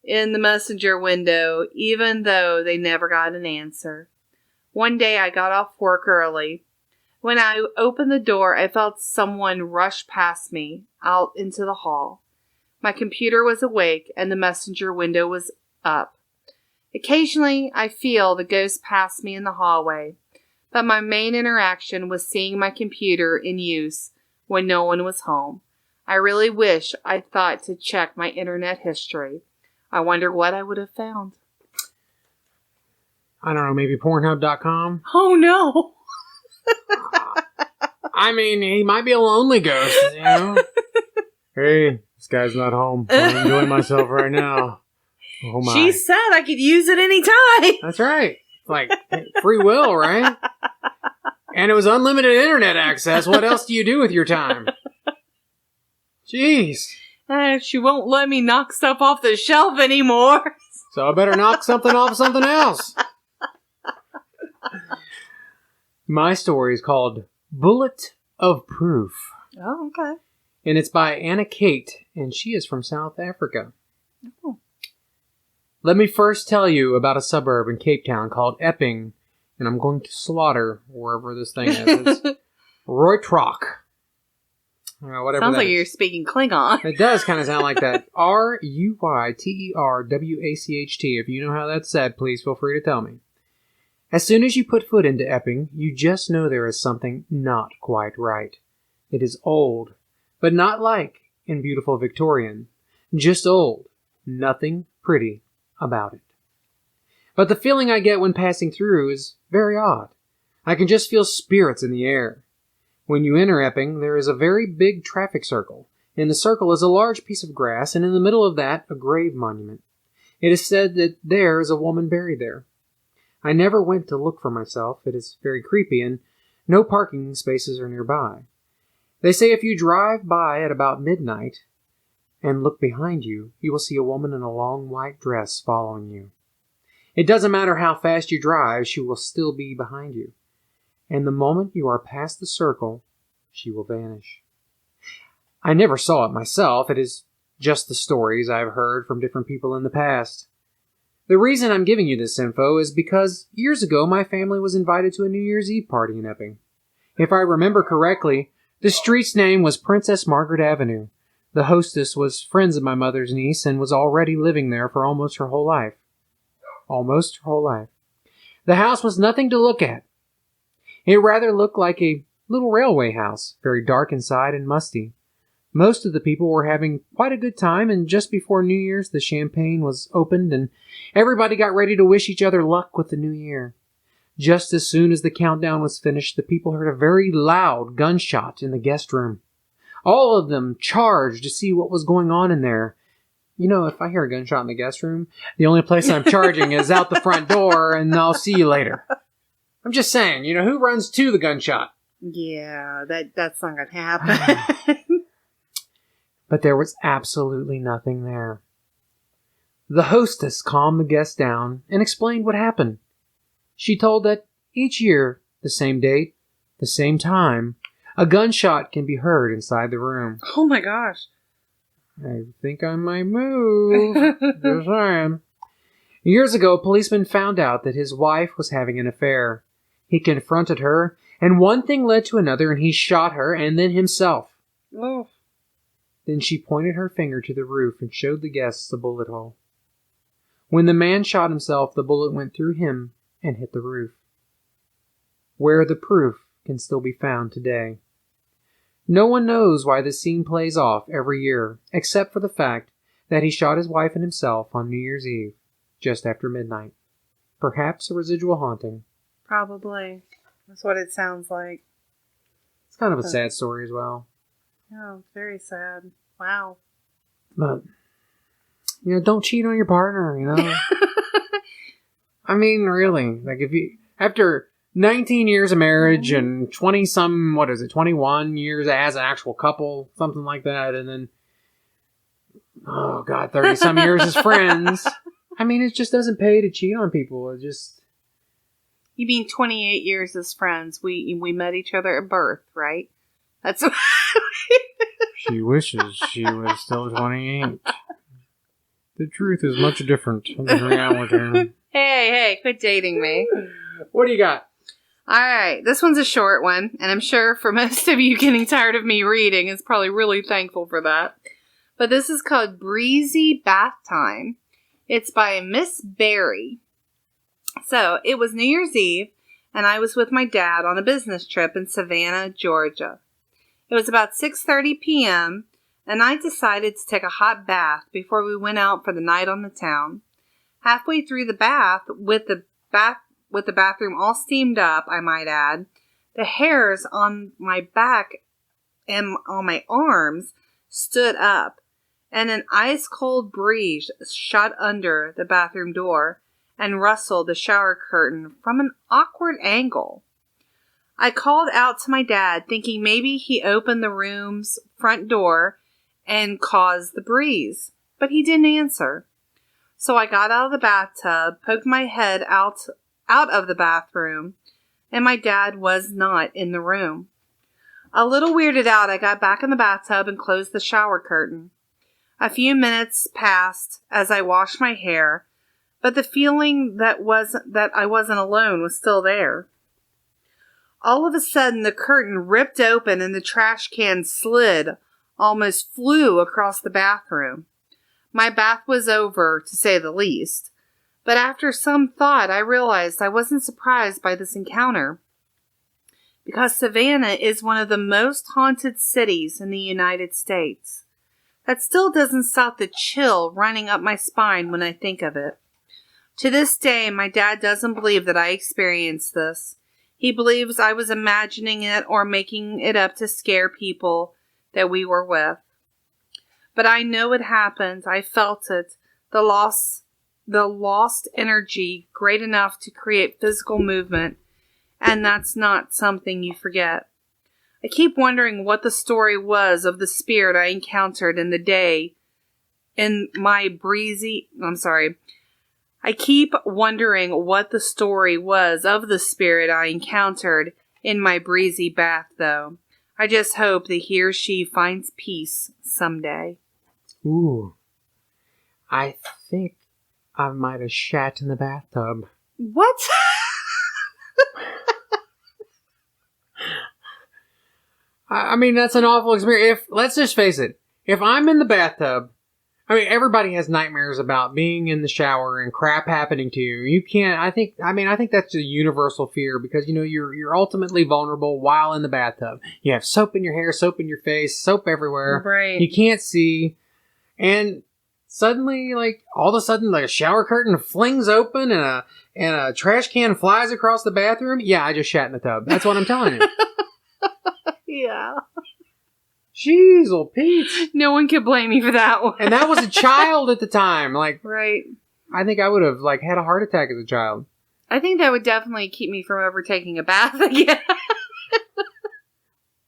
in the messenger window, even though they never got an answer. One day I got off work early. When I opened the door, I felt someone rush past me out into the hall. My computer was awake and the messenger window was up. Occasionally, I feel the ghost pass me in the hallway, but my main interaction was seeing my computer in use when no one was home. I really wish I thought to check my internet history. I wonder what I would have found. I don't know, maybe Pornhub.com? Oh, no. I mean, he might be a lonely ghost, you know? Hey, this guy's not home. I'm enjoying myself right now. Oh my. She said I could use it anytime. That's right. Like, free will, right? And it was unlimited internet access. What else do you do with your time? Jeez. She won't let me knock stuff off the shelf anymore. So I better knock something off something else. My story is called Bullet of Proof. Oh, okay. And it's by Anna Kate, and she is from South Africa. Oh. Let me first tell you about a suburb in Cape Town called Epping, and I'm going to slaughter wherever this thing is. It's Roytrock. Whatever Sounds that like is. you're speaking Klingon. It does kind of sound like that. Ruyterwacht. If you know how that's said, please feel free to tell me. As soon as you put foot into Epping, you just know there is something not quite right. It is old, but not like in beautiful Victorian. Just old. Nothing pretty about it. But the feeling I get when passing through is very odd. I can just feel spirits in the air. When you enter Epping, there is a very big traffic circle. In the circle is a large piece of grass, and in the middle of that, a grave monument. It is said that there is a woman buried there. I never went to look for myself. It is very creepy, and no parking spaces are nearby. They say if you drive by at about midnight and look behind you, you will see a woman in a long white dress following you. It doesn't matter how fast you drive, she will still be behind you. And the moment you are past the circle, she will vanish. I never saw it myself. It is just the stories I've heard from different people in the past. The reason I'm giving you this info is because years ago my family was invited to a New Year's Eve party in Epping. If I remember correctly, the street's name was Princess Margaret Avenue. The hostess was friends of my mother's niece and was already living there for almost her whole life. Almost her whole life. The house was nothing to look at. It rather looked like a little railway house, very dark inside and musty. Most of the people were having quite a good time, and just before New Year's, the champagne was opened, and everybody got ready to wish each other luck with the new year. Just as soon as the countdown was finished, the people heard a very loud gunshot in the guest room. All of them charged to see what was going on in there. You know, if I hear a gunshot in the guest room, the only place I'm charging is out the front door, and I'll see you later. I'm just saying, you know, who runs to the gunshot? Yeah, that's not going to happen. But there was absolutely nothing there. The hostess calmed the guests down and explained what happened. She told that each year, the same date, the same time, a gunshot can be heard inside the room. Oh my gosh. I think I might move. Just saying. Years ago, a policeman found out that his wife was having an affair. He confronted her, and one thing led to another, and he shot her and then himself. Oh. Then she pointed her finger to the roof and showed the guests the bullet hole. When the man shot himself, the bullet went through him and hit the roof, where the proof can still be found today. No one knows why this scene plays off every year, except for the fact that he shot his wife and himself on New Year's Eve, just after midnight. Perhaps a residual haunting. Probably. That's what it sounds like. It's kind of a sad story as well. Yeah, very sad. Wow. But, you know, don't cheat on your partner, you know? I mean, really. Like, if you, after 19 years of marriage and 21 years as an actual couple, something like that, and then, 30 some years as friends. I mean, it just doesn't pay to cheat on people. It just... You mean 28 years as friends? We met each other at birth, right? That's She wishes she was still 28. The truth is much different than reality. Hey, quit dating me. What do you got? All right, this one's a short one, and I'm sure for most of you getting tired of me reading is probably really thankful for that. But this is called Breezy Bath Time. It's by Miss Berry. So, it was New Year's Eve, and I was with my dad on a business trip in Savannah, Georgia. It was about 6:30 p.m., and I decided to take a hot bath before we went out for the night on the town. Halfway through the bath, with the bathroom all steamed up, I might add, the hairs on my back and on my arms stood up, and an ice-cold breeze shot under the bathroom door and rustled the shower curtain from an awkward angle. I called out to my dad, thinking maybe he opened the room's front door and caused the breeze, but he didn't answer. So I got out of the bathtub, poked my head out of the bathroom, and my dad was not in the room. A little weirded out, I got back in the bathtub and closed the shower curtain. A few minutes passed as I washed my hair, but the feeling that I wasn't alone was still there. All of a sudden, the curtain ripped open and the trash can slid, almost flew across the bathroom. My bath was over, to say the least. But after some thought, I realized I wasn't surprised by this encounter, because Savannah is one of the most haunted cities in the United States. That still doesn't stop the chill running up my spine when I think of it. To this day, my dad doesn't believe that I experienced this. He believes I was imagining it or making it up to scare people that we were with. But I know it happened. I felt it. The lost energy great enough to create physical movement, and that's not something you forget. I keep wondering what the story was of the spirit I encountered in the day in my breezy... I keep wondering what the story was of the spirit I encountered in my breezy bath, though. I just hope that he or she finds peace someday. Ooh. I think I might have shat in the bathtub. What? I mean, that's an awful experience. Let's just face it. If I'm in the bathtub, I mean, everybody has nightmares about being in the shower and crap happening to you. You can't, I think that's a universal fear because, you know, you're ultimately vulnerable while in the bathtub. You have soap in your hair, soap in your face, soap everywhere. Right. You can't see. And suddenly, all of a sudden, a shower curtain flings open and a trash can flies across the bathroom. Yeah, I just shat in the tub. That's what I'm telling you. Yeah. Jeez, old Pete. No one could blame me for that one. And that was a child at the time. Right. I think I would have, had a heart attack as a child. I think that would definitely keep me from ever taking a bath again.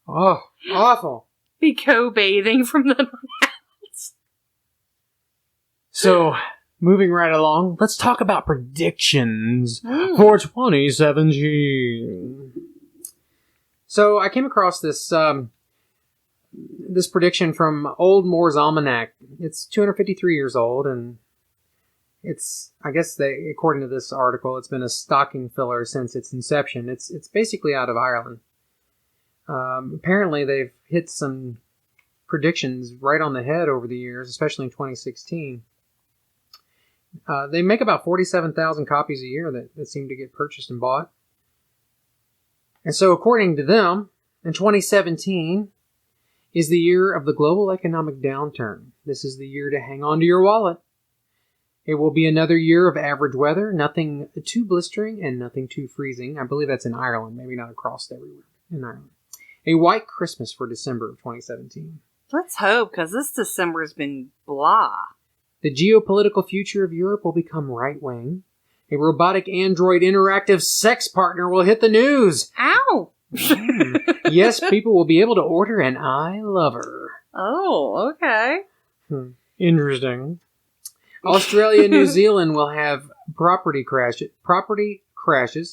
Oh, awful. Be co-bathing from the house. So, moving right along, let's talk about predictions for 2017. So, I came across this prediction from Old Moore's Almanac. It's 253 years old, and it's, according to this article, it's been a stocking filler since its inception. It's basically out of Ireland. Apparently, they've hit some predictions right on the head over the years, especially in 2016. They make about 47,000 copies a year that seem to get purchased and bought. And so, according to them, in 2017 is the year of the global economic downturn. This is the year to hang on to your wallet. It will be another year of average weather, nothing too blistering and nothing too freezing. I believe that's in Ireland, maybe not across everywhere in Ireland. A white Christmas for December of 2017. Let's hope, because this December has been blah. The geopolitical future of Europe will become right-wing. A robotic android interactive sex partner will hit the news. Ow! Yes, people will be able to order an I lover. Oh, okay. Interesting. Australia and New Zealand will have property crashes.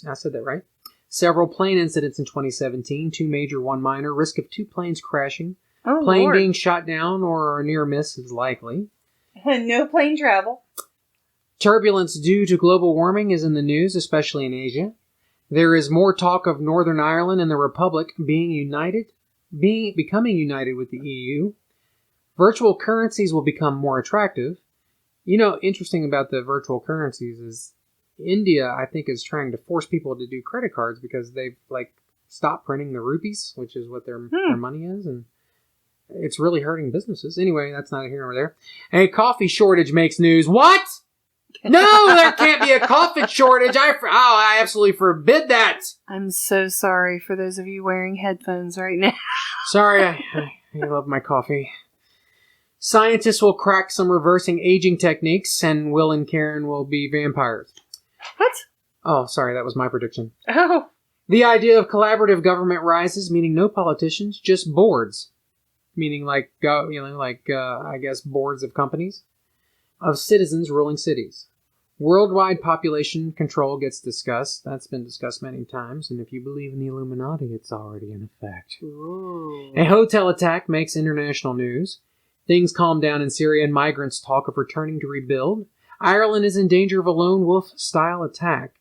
I said that right. Several plane incidents in 2017. 2 major, 1 minor. Risk of 2 planes crashing. Oh, Plane Lord. being shot down or a near miss is likely. No plane travel. Turbulence due to global warming is in the news, especially in Asia. There is more talk of Northern Ireland and the Republic becoming united with the EU. Virtual currencies will become more attractive. Interesting about the virtual currencies is India, I think, is trying to force people to do credit cards because they've stopped printing the rupees, which is what their money is, and it's really hurting businesses. Anyway, that's not here nor there. A coffee shortage makes news. What? No, there can't be a coffee shortage. I absolutely forbid that. I'm so sorry for those of you wearing headphones right now. Sorry, I love my coffee. Scientists will crack some reversing aging techniques, and Will and Karen will be vampires. What? Oh, sorry, that was my prediction. Oh. The idea of collaborative government rises, meaning no politicians, just boards. Meaning I guess boards of companies, of citizens ruling cities. Worldwide population control gets discussed. That's been discussed many times, and if you believe in the Illuminati, it's already in effect. Ooh. A hotel attack makes international news. Things calm down in Syria, and migrants talk of returning to rebuild. Ireland is in danger of a lone wolf-style attack.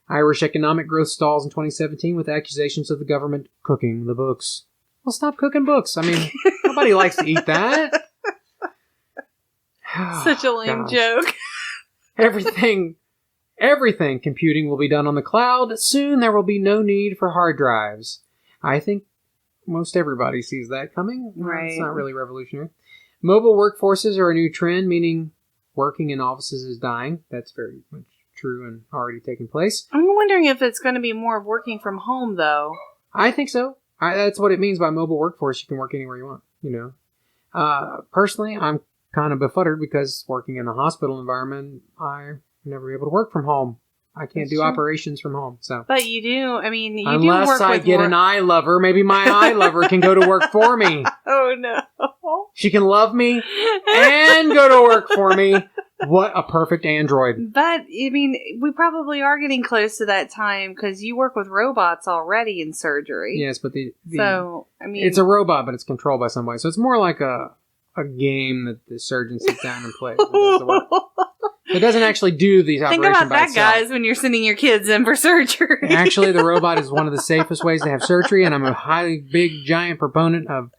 Irish economic growth stalls in 2017 with accusations of the government cooking the books. Well, stop cooking books. I mean, nobody likes to eat that. Such a lame joke. Everything computing will be done on the cloud. Soon there will be no need for hard drives. I think most everybody sees that coming. Right. It's not really revolutionary. Mobile workforces are a new trend, meaning working in offices is dying. That's very much true and already taking place. I'm wondering if it's going to be more of working from home, though. I think so. That's what it means by mobile workforce. You can work anywhere you want, Personally, I'm kind of befuddled because working in a hospital environment, I'm never able to work from home. I can't do operations from home. So, but you do. I mean, you unless do work I with get an eye lover, maybe my eye lover can go to work for me. Oh no! She can love me and go to work for me. What a perfect android. But, I mean, we probably are getting close to that time because you work with robots already in surgery. Yes, but it's a robot, but it's controlled by somebody. So it's more like a game that the surgeon sits down and plays. It doesn't actually do these operations by itself. Think about that, guys, when you're sending your kids in for surgery. Actually, the robot is one of the safest ways to have surgery, and I'm a highly big, giant proponent of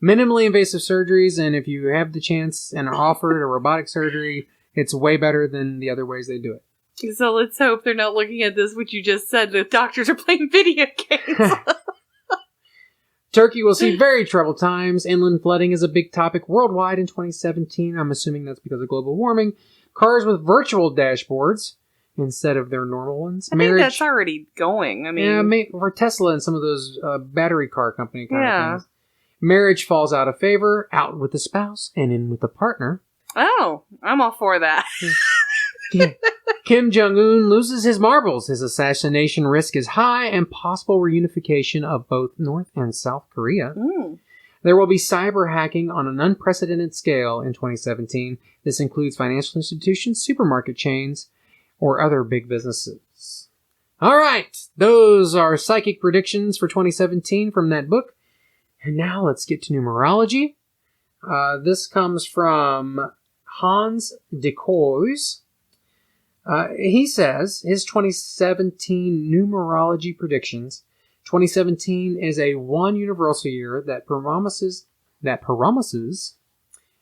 minimally invasive surgeries, and if you have the chance and are offered a robotic surgery, it's way better than the other ways they do it. So let's hope they're not looking at this, what you just said, the doctors are playing video games. Turkey will see very troubled times. Inland flooding is a big topic worldwide in 2017. I'm assuming that's because of global warming. Cars with virtual dashboards instead of their normal ones. I think that's already going. I mean, yeah, for Tesla and some of those battery car company kind of things. Marriage falls out of favor, out with the spouse and in with the partner. Oh, I'm all for that. Kim Jong-un loses his marbles. His assassination risk is high and possible reunification of both North and South Korea. Mm. There will be cyber hacking on an unprecedented scale in 2017. This includes financial institutions, supermarket chains, or other big businesses. All right, those are psychic predictions for 2017 from that book. And now let's get to numerology. This comes from Hans de Koys. He says his 2017 numerology predictions. 2017 is a one universal year that promises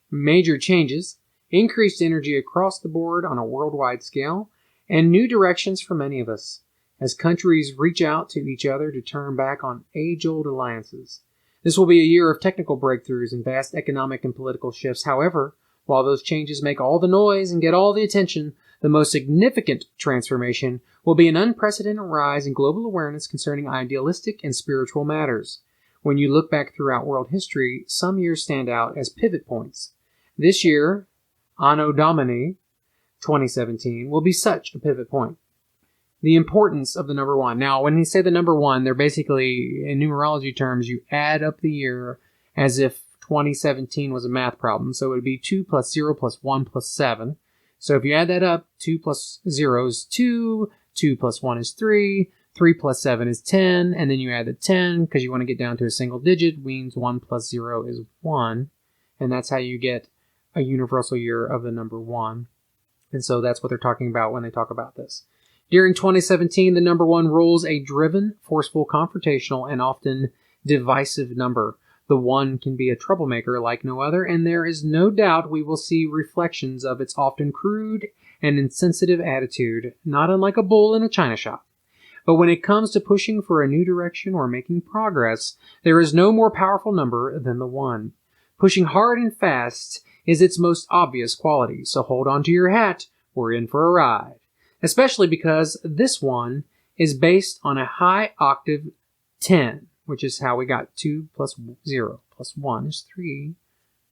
major changes, increased energy across the board on a worldwide scale, and new directions for many of us as countries reach out to each other to turn back on age-old alliances. This will be a year of technical breakthroughs and vast economic and political shifts. However, while those changes make all the noise and get all the attention, the most significant transformation will be an unprecedented rise in global awareness concerning idealistic and spiritual matters. When you look back throughout world history, some years stand out as pivot points. This year, Anno Domini 2017, will be such a pivot point. The importance of the number one. Now, when you say the number one, they're basically, in numerology terms, you add up the year as if 2017 was a math problem. So it would be 2 plus 0 plus 1 plus 7. So if you add that up, 2 plus 0 is 2, 2 plus 1 is 3, 3 plus 7 is 10, and then you add the 10 because you want to get down to a single digit, means 1 plus 0 is 1. And that's how you get a universal year of the number 1. And so that's what they're talking about when they talk about this. During 2017, the number 1 rules a driven, forceful, confrontational, and often divisive number. The 1 can be a troublemaker like no other, and there is no doubt we will see reflections of its often crude and insensitive attitude, not unlike a bull in a china shop. But when it comes to pushing for a new direction or making progress, there is no more powerful number than the 1. Pushing hard and fast is its most obvious quality, so hold on to your hat, we're in for a ride. Especially because this one is based on a high octave 10, which is how we got 2 plus 0 plus 1 is 3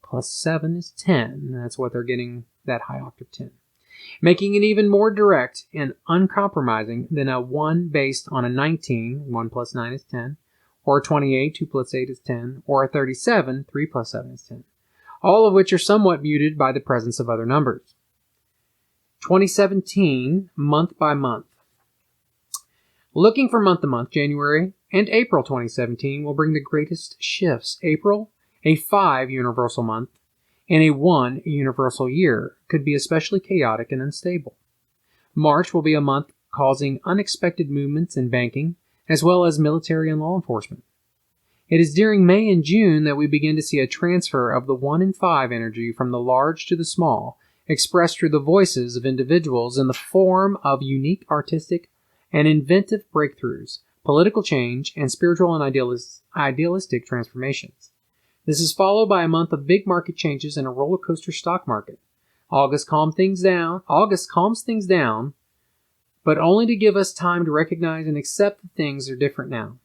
plus 7 is 10. And that's what they're getting, that high octave 10. Making it even more direct and uncompromising than a 1 based on a 19, 1 plus 9 is 10, or a 28, 2 plus 8 is 10, or a 37, 3 plus 7 is 10, all of which are somewhat muted by the presence of other numbers. 2017, month by month. Looking for month to month, January and April 2017 will bring the greatest shifts. April, a 5 universal month, and a 1 universal year, could be especially chaotic and unstable. March will be a month causing unexpected movements in banking, as well as military and law enforcement. It is during May and June that we begin to see a transfer of the 1 and 5 energy from the large to the small, expressed through the voices of individuals in the form of unique artistic and inventive breakthroughs, political change, and spiritual and idealistic transformations. This is followed by a month of big market changes and a roller coaster stock market. August calms things down, but only to give us time to recognize and accept that things are different now.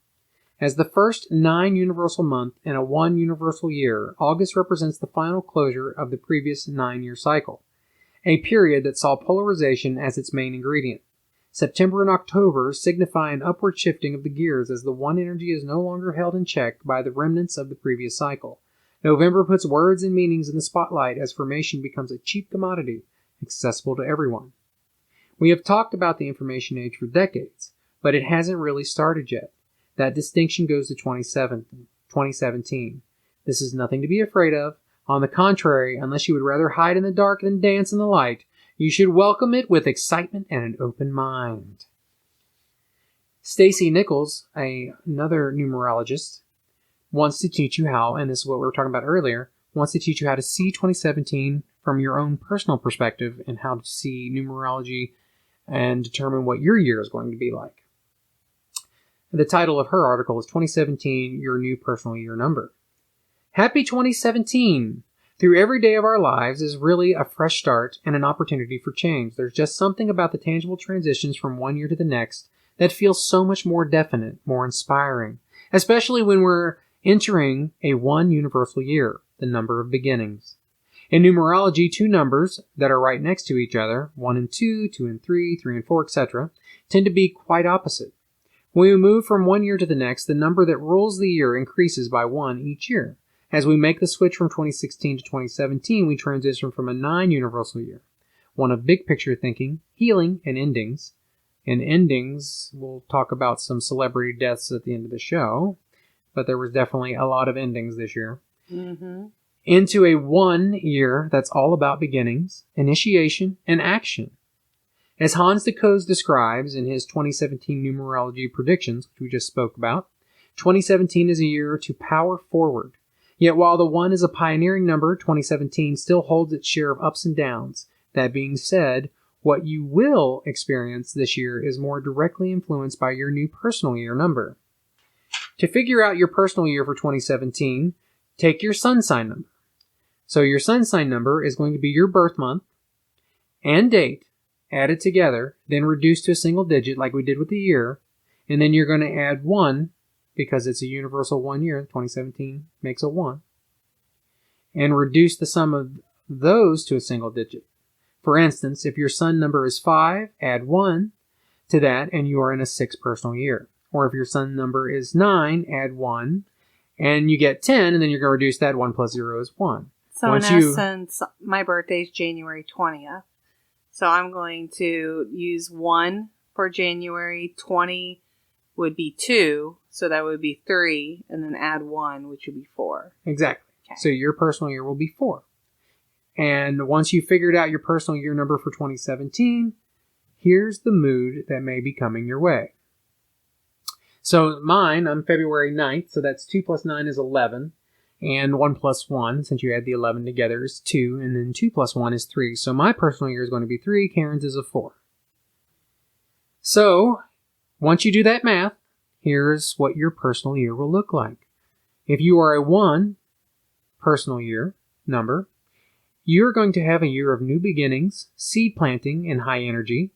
As the first 9 universal month in a 1 universal year, August represents the final closure of the previous 9-year cycle, a period that saw polarization as its main ingredient. September and October signify an upward shifting of the gears as the 1 energy is no longer held in check by the remnants of the previous cycle. November puts words and meanings in the spotlight as formation becomes a cheap commodity, accessible to everyone. We have talked about the information age for decades, but it hasn't really started yet. That distinction goes to 2017. This is nothing to be afraid of. On the contrary, unless you would rather hide in the dark than dance in the light, you should welcome it with excitement and an open mind. Stacy Nichols, another numerologist, wants to teach you how, and this is what we were talking about earlier, wants to teach you how to see 2017 from your own personal perspective and how to see numerology and determine what your year is going to be like. The title of her article is 2017, Your New Personal Year Number. Happy 2017! Through every day of our lives is really a fresh start and an opportunity for change. There's just something about the tangible transitions from one year to the next that feels so much more definite, more inspiring, especially when we're entering a 1 universal year, the number of beginnings. In numerology, 2 numbers that are right next to each other, 1 and 2, 2 and 3, 3 and 4, etc., tend to be quite opposite. When we move from one year to the next, the number that rules the year increases by 1 each year. As we make the switch from 2016 to 2017, we transition from a 9 universal year, one of big picture thinking, healing, and endings. In endings, we'll talk about some celebrity deaths at the end of the show, but there was definitely a lot of endings this year. Mm-hmm. Into a 1 year that's all about beginnings, initiation, and action. As Hans de Coes describes in his 2017 numerology predictions, which we just spoke about, 2017 is a year to power forward. Yet while the 1 is a pioneering number, 2017 still holds its share of ups and downs. That being said, what you will experience this year is more directly influenced by your new personal year number. To figure out your personal year for 2017, take your sun sign number. So your sun sign number is going to be your birth month and date added together, then reduced to a single digit like we did with the year, and then you're going to add 1 because it's a universal 1 year, 2017 makes a 1, and reduce the sum of those to a single digit. For instance, if your sun number is 5, add 1 to that, and you are in a 6 personal year. Or if your sun number is 9, add 1, and you get 10, and then you're going to reduce that. 1 plus 0 is 1. So in essence, my birthday is January 20th. So I'm going to use 1 for January, 20 would be 2, so that would be 3, and then add 1, which would be 4. Exactly. Okay. So your personal year will be 4. And once you figured out your personal year number for 2017, here's the mood that may be coming your way. So mine, I'm February 9th, so that's 2 plus 9 is 11. And 1 plus 1, since you add the 11 together, is 2. And then 2 plus 1 is 3. So my personal year is going to be 3. Karen's is a 4. So, once you do that math, here's what your personal year will look like. If you are a 1 personal year number, you're going to have a year of new beginnings, seed planting, and high energy.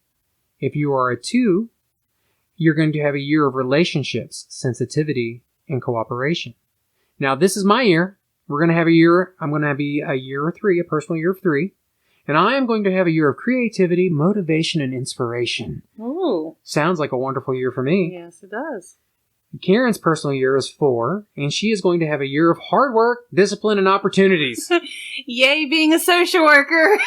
If you are a 2, you're going to have a year of relationships, sensitivity, and cooperation. Now, this is my year. We're going to have a year, I'm going to be a year of 3, a personal year of 3. And I am going to have a year of creativity, motivation, and inspiration. Ooh. Sounds like a wonderful year for me. Yes, it does. Karen's personal year is 4, and she is going to have a year of hard work, discipline, and opportunities. Yay, being a social worker.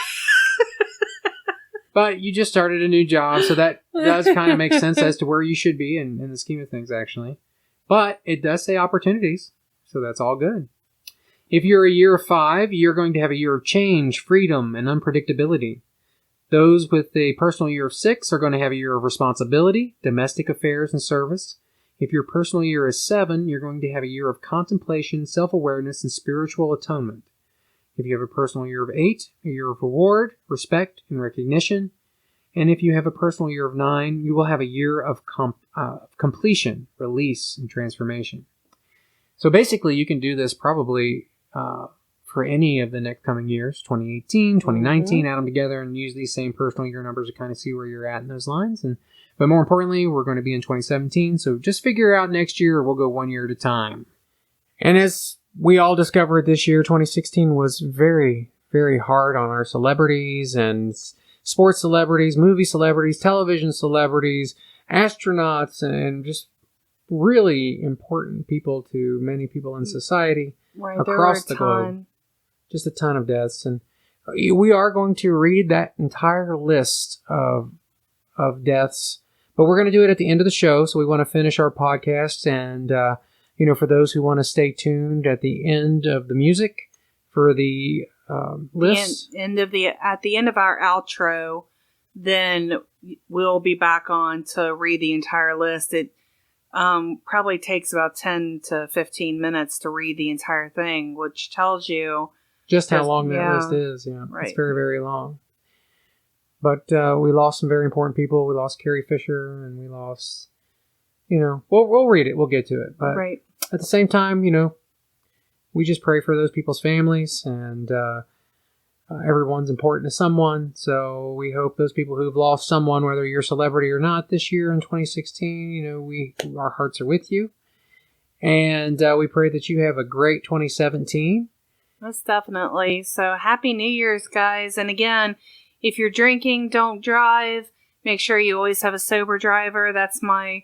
But you just started a new job, so that does kind of make sense as to where you should be in the scheme of things, actually. But it does say opportunities, so that's all good. If you're a year of 5, you're going to have a year of change, freedom, and unpredictability. Those with a personal year of 6 are going to have a year of responsibility, domestic affairs, and service. If your personal year is 7, you're going to have a year of contemplation, self-awareness, and spiritual atonement. If you have a personal year of 8, a year of reward, respect, and recognition. And if you have a personal year of 9, you will have a year of completion, release, and transformation. So basically, you can do this probably for any of the next coming years, 2018, 2019, add them together and use these same personal year numbers to kind of see where you're at in those lines. But more importantly, we're going to be in 2017, so just figure out next year, or we'll go 1 year at a time. And as we all discovered this year, 2016 was very, very hard on our celebrities and sports celebrities, movie celebrities, television celebrities, astronauts, and just really important people to many people in society across the globe. Just a ton of deaths. And we are going to read that entire list of deaths, but we're going to do it at the end of the show. So we want to finish our podcast. And, for those who want to stay tuned at the end of the music for the list. At the end of our outro, then we'll be back on to read the entire list. It probably takes about 10 to 15 minutes to read the entire thing, which tells you just how long that list is. Yeah, right. It's very, very long. But we lost some very important people. We lost Carrie Fisher, and we lost, we'll read it. We'll get to it. But at the same time, we just pray for those people's families, and everyone's important to someone. So we hope those people who've lost someone, whether you're a celebrity or not, this year in 2016, our hearts are with you. And we pray that you have a great 2017. Most definitely. So happy New Year's, guys. And again, if you're drinking, don't drive. Make sure you always have a sober driver. That's my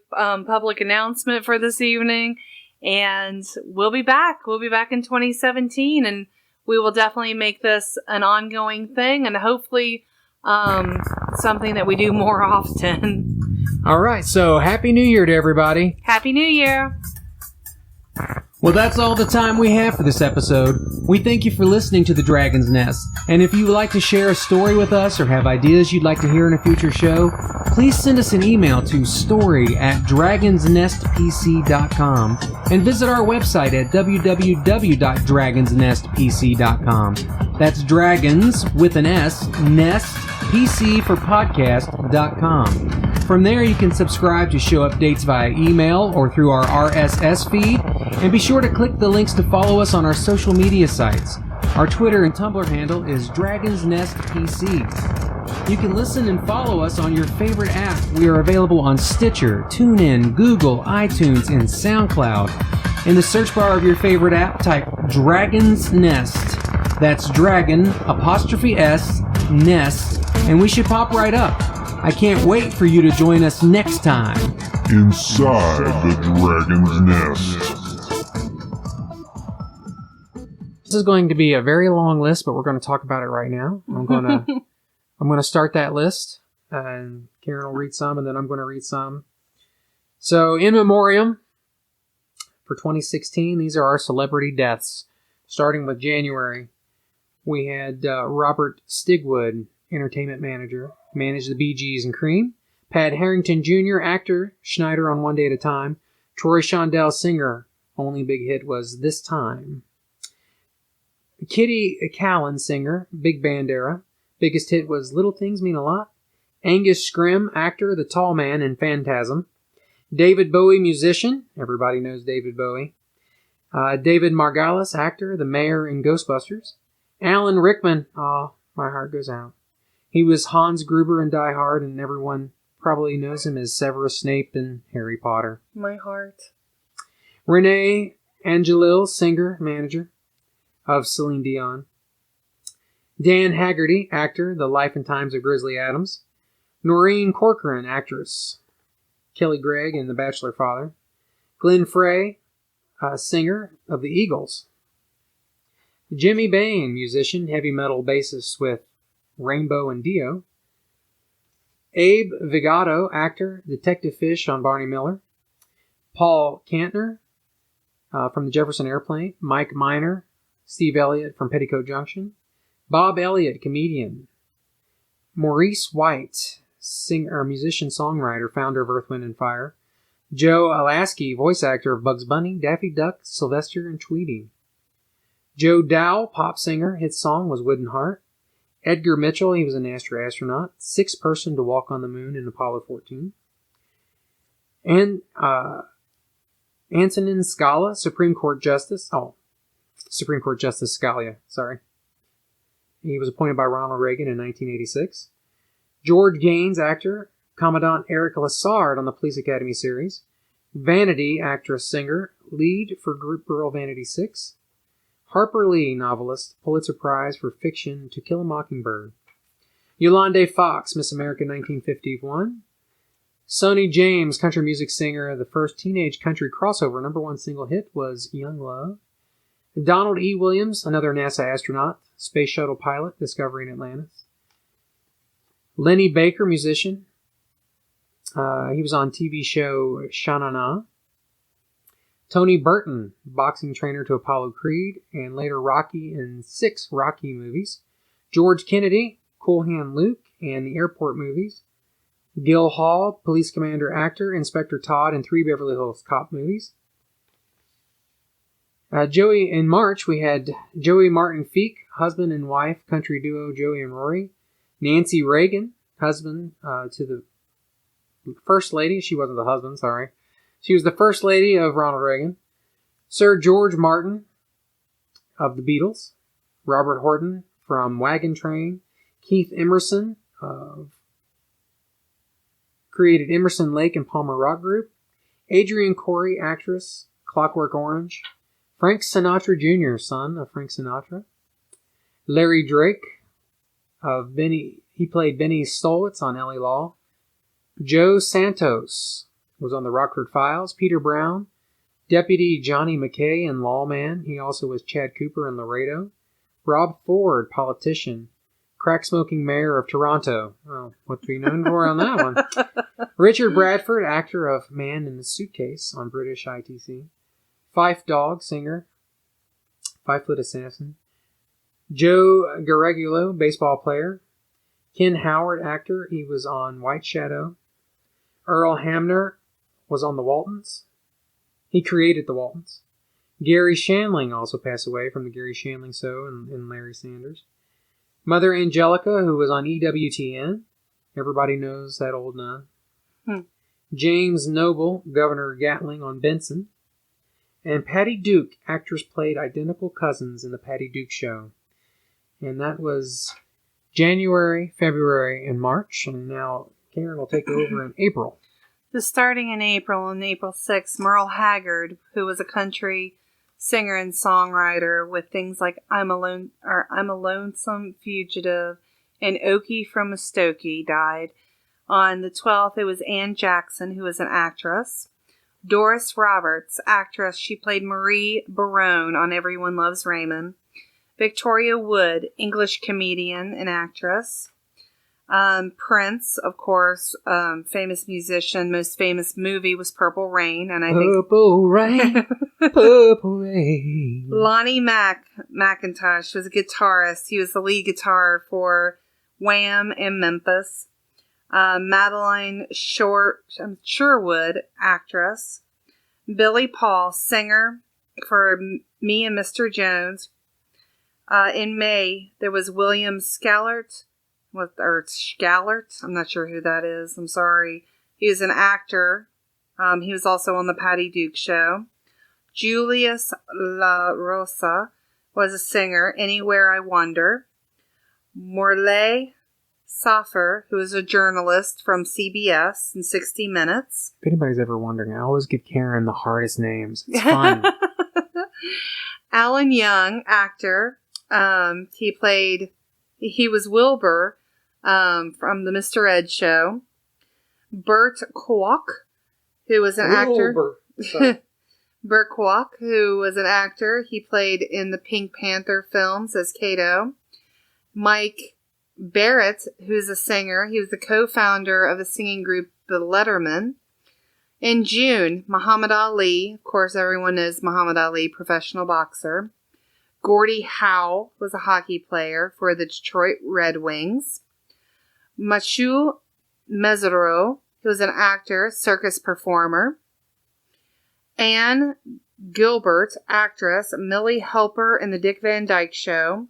public announcement for this evening. And we'll be back. We'll be back in 2017, and we will definitely make this an ongoing thing, and hopefully something that we do more often. All right. So happy New Year to everybody. Happy New Year. Well, that's all the time we have for this episode. We thank you for listening to The Dragon's Nest. And if you would like to share a story with us or have ideas you'd like to hear in a future show, please send us an email to story@dragonsnestpc.com and visit our website at www.dragonsnestpc.com. That's dragons with an S, nest, PC for podcast.com. From there, you can subscribe to show updates via email or through our RSS feed. And be sure to click the links to follow us on our social media sites. Our Twitter and Tumblr handle is Dragon's Nest PC. You can listen and follow us on your favorite app. We are available on Stitcher, TuneIn, Google, iTunes, and SoundCloud. In the search bar of your favorite app, type Dragon's Nest. That's Dragon, S, Nest, and we should pop right up. I can't wait for you to join us next time. Inside the Dragon's Nest. This is going to be a very long list, but we're going to talk about it right now. I'm going to start that list, and Karen will read some, and then I'm going to read some. So, in memoriam for 2016, these are our celebrity deaths. Starting with January, we had Robert Stigwood entertainment manager, managed the Bee Gees and Cream. Pat Harrington Jr., actor, Schneider on One Day at a Time. Troy Shondell, singer, only big hit was This Time. Kitty Callan, singer, big band era. Biggest hit was Little Things Mean a Lot. Angus Scrimm, actor, the tall man in Phantasm. David Bowie, musician. Everybody knows David Bowie. David Margolis, actor, the mayor in Ghostbusters. Alan Rickman, oh, my heart goes out. He was Hans Gruber in Die Hard, and everyone probably knows him as Severus Snape in Harry Potter. My heart. Renee Angelil, singer, manager of Celine Dion. Dan Haggerty, actor, The Life and Times of Grizzly Adams. Noreen Corcoran, actress. Kelly Gregg in The Bachelor Father. Glenn Frey, singer of the Eagles. Jimmy Bain, musician, heavy metal bassist with Rainbow and Dio. Abe Vigato, actor, Detective Fish on Barney Miller. Paul Kantner from the Jefferson Airplane. Mike Miner, Steve Elliott from Petticoat Junction. Bob Elliott, comedian. Maurice White, singer, musician, songwriter, founder of Earth, Wind and Fire. Joe Alasky, voice actor of Bugs Bunny, Daffy Duck, Sylvester, and Tweety. Joe Dow, pop singer, his song was Wooden Heart. Edgar Mitchell, he was a NASA astronaut, sixth person to walk on the moon in Apollo 14. And Antonin Scalia, Supreme Court Justice Scalia, sorry. He was appointed by Ronald Reagan in 1986. George Gaines, actor, Commandant Eric Lassard on the Police Academy series. Vanity, actress, singer, lead for Group Girl Vanity 6. Harper Lee, novelist, Pulitzer Prize for fiction, To Kill a Mockingbird. Yolande Fox, Miss America 1951. Sonny James, country music singer, the first teenage country crossover #1 single hit was Young Love. Donald E. Williams, another NASA astronaut, space shuttle pilot, discovering Atlantis. Lenny Baker, musician. He was on TV show Sha-Na-Na. Tony Burton, boxing trainer to Apollo Creed, and later Rocky in 6 Rocky movies. George Kennedy, Cool Hand Luke, and the Airport movies. Gil Hall, police commander, actor, Inspector Todd in 3 Beverly Hills Cop movies. In March, we had Joey Martin Feek, husband and wife, country duo Joey and Rory. Nancy Reagan, husband to the First Lady. She wasn't the husband, sorry. She was the First Lady of Ronald Reagan. Sir George Martin of the Beatles. Robert Horton from Wagon Train. Keith Emerson created Emerson, Lake and Palmer Rock Group. Adrienne Corey, actress, Clockwork Orange. Frank Sinatra Jr., son of Frank Sinatra. Larry Drake of he played Benny Stoltz on Ellie Law. Joe Santos was on the Rockford Files. Peter Brown, Deputy Johnny McKay in Lawman. He also was Chad Cooper in Laredo. Rob Ford, politician. Crack-smoking mayor of Toronto. Oh, what to be known for on that one? Richard Bradford, actor of Man in the Suitcase on British ITC. Fife Dog, singer. 5-foot assassin. Joe Garregulo, baseball player. Ken Howard, actor. He was on White Shadow. Earl Hamner was on the Waltons. He created the Waltons. Gary Shandling also passed away from the Gary Shandling Show and Larry Sanders. Mother Angelica, who was on EWTN. Everybody knows that old nun. James Noble, Governor Gatling on Benson. And Patty Duke, actress, played identical cousins in the Patty Duke Show. And that was January, February, and March. And now Karen will take over in April. So starting in April, on April 6th, Merle Haggard, who was a country singer and songwriter with things like I'm a Lonesome Fugitive and Okie from Muskogee, died. On the 12th, it was Ann Jackson, who was an actress. Doris Roberts, actress. She played Marie Barone on Everyone Loves Raymond. Victoria Wood, English comedian and actress. Prince, of course, famous musician. Most famous movie was Purple Rain, and I think Purple Rain, Purple Rain. Lonnie McIntosh was a guitarist. He was the lead guitar for Wham, and Memphis. Madeline Sherwood, actress. Billy Paul, singer for Me and Mr. Jones. In May, there was William Scallert, I'm not sure who that is. I'm sorry. He was an actor. He was also on the Patty Duke Show. Julius La Rosa was a singer, Anywhere I Wander. Morley Safer, who is a journalist from CBS and 60 Minutes. If anybody's ever wondering, I always give Karen the hardest names. It's fun. Alan Young, actor. He was Wilbur from the Mr. Ed Show. Bert Kwok, who was an actor. Bert Kwok, who was an actor. He played in the Pink Panther films as Kato. Mike Barrett, who's a singer. He was the co-founder of the singing group The Lettermen. In June, Muhammad Ali, of course everyone knows Muhammad Ali, professional boxer. Gordie Howe was a hockey player for the Detroit Red Wings. Machu Mezzaro, who was an actor, circus performer. Anne Gilbert, actress, Millie Helper in the Dick Van Dyke Show.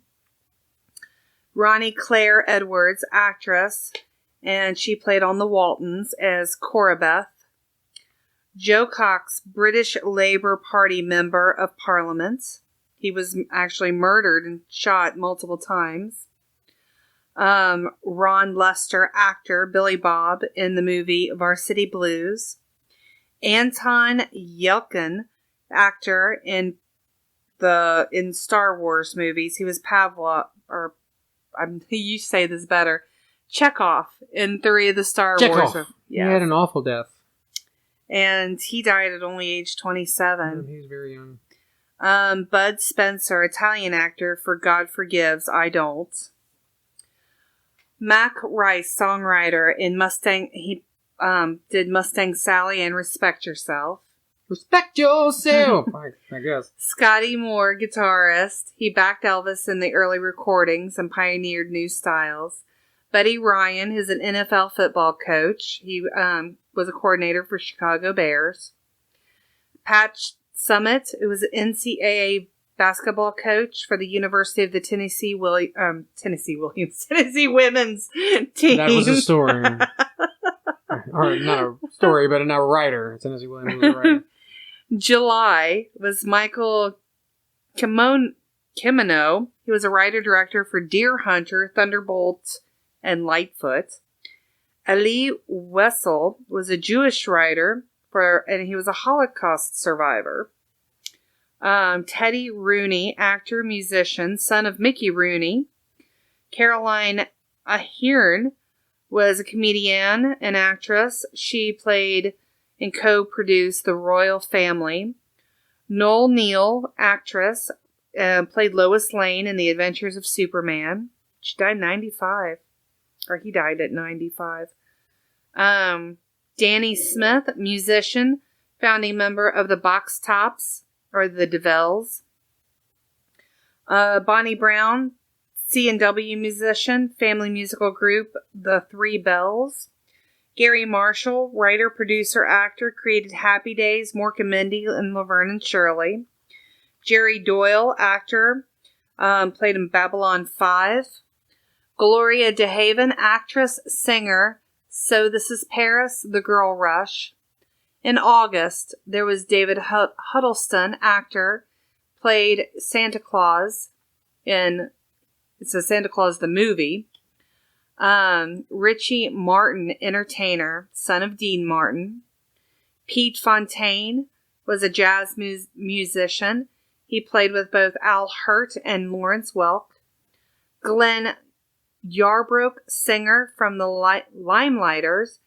Ronnie Claire Edwards, actress, and she played on the Waltons as Cora Beth. Joe Cox, British Labour Party Member of Parliament. He was actually murdered and shot multiple times. Ron Lester, actor, Billy Bob in the movie Varsity Blues. Anton Yelkin, actor in Star Wars movies. He was Pavlov, you say this better, Chekhov in 3 of the Star Wars. Yes. He had an awful death. And he died at only age 27. He was very young. Bud Spencer, Italian actor for God Forgives, I Don't. Mac Rice, songwriter in Mustang. He did Mustang Sally and Respect Yourself. Respect yourself, I guess. Scotty Moore, guitarist. He backed Elvis in the early recordings and pioneered new styles. Buddy Ryan, who's an NFL football coach. He was a coordinator for Chicago Bears. Pat Summitt, who was an NCAA basketball coach for the University of the Tennessee women's team. That was a story. Or not a story, but a writer. Tennessee Williams was a writer. July was Michael Kimono. He was a writer-director for Deer Hunter, Thunderbolt, and Lightfoot. Ali Wessel was a Jewish writer, and he was a Holocaust survivor. Teddy Rooney, actor, musician, son of Mickey Rooney. Caroline Ahern was a comedian and actress. She played and co-produced The Royal Family. Noel Neal, actress, played Lois Lane in The Adventures of Superman. She died in 95. Or he died at 95. Danny Smith, musician, founding member of the Box Tops, or the DeVelles. Bonnie Brown, C&W musician, family musical group, The Three Bells. Gary Marshall, writer, producer, actor, created Happy Days, Mork and Mindy, and Laverne and Shirley. Jerry Doyle, actor, played in Babylon 5. Gloria DeHaven, actress, singer, So This Is Paris, The Girl Rush. In August, there was David Huddleston, actor, played Santa Claus in Santa Claus the Movie. Richie Martin, entertainer, son of Dean Martin. Pete Fontaine was a jazz musician. He played with both Al Hirt and Lawrence Welk. Glenn Yarbrough, singer from the Limelighters,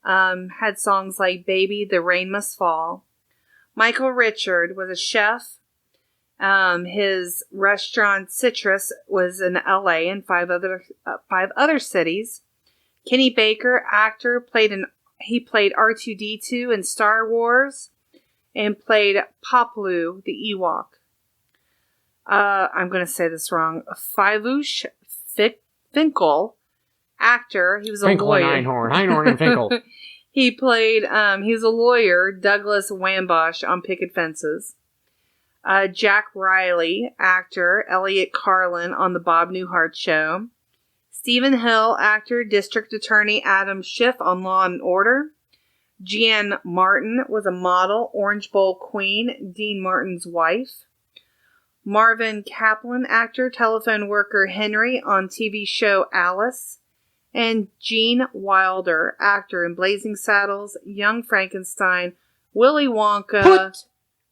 had songs like Baby, The Rain Must Fall. Michael Richard was a chef. His restaurant Citrus was in LA and 5 other cities. Kenny Baker, actor, he played R2-D2 in Star Wars and played Poplu, the Ewok. I'm going to say this wrong. Fivush Finkel, actor. He was a Finkel lawyer. and Einhorn and Finkel. He played, he was a lawyer, Douglas Wambosh on Picket Fences. Jack Riley, actor, Elliot Carlin on The Bob Newhart Show. Stephen Hill, actor, District Attorney Adam Schiff on Law and Order. Jeanne Martin was a model, Orange Bowl Queen, Dean Martin's wife. Marvin Kaplan, actor, telephone worker Henry on TV show Alice. And Gene Wilder, actor in Blazing Saddles, Young Frankenstein, Willy Wonka. Put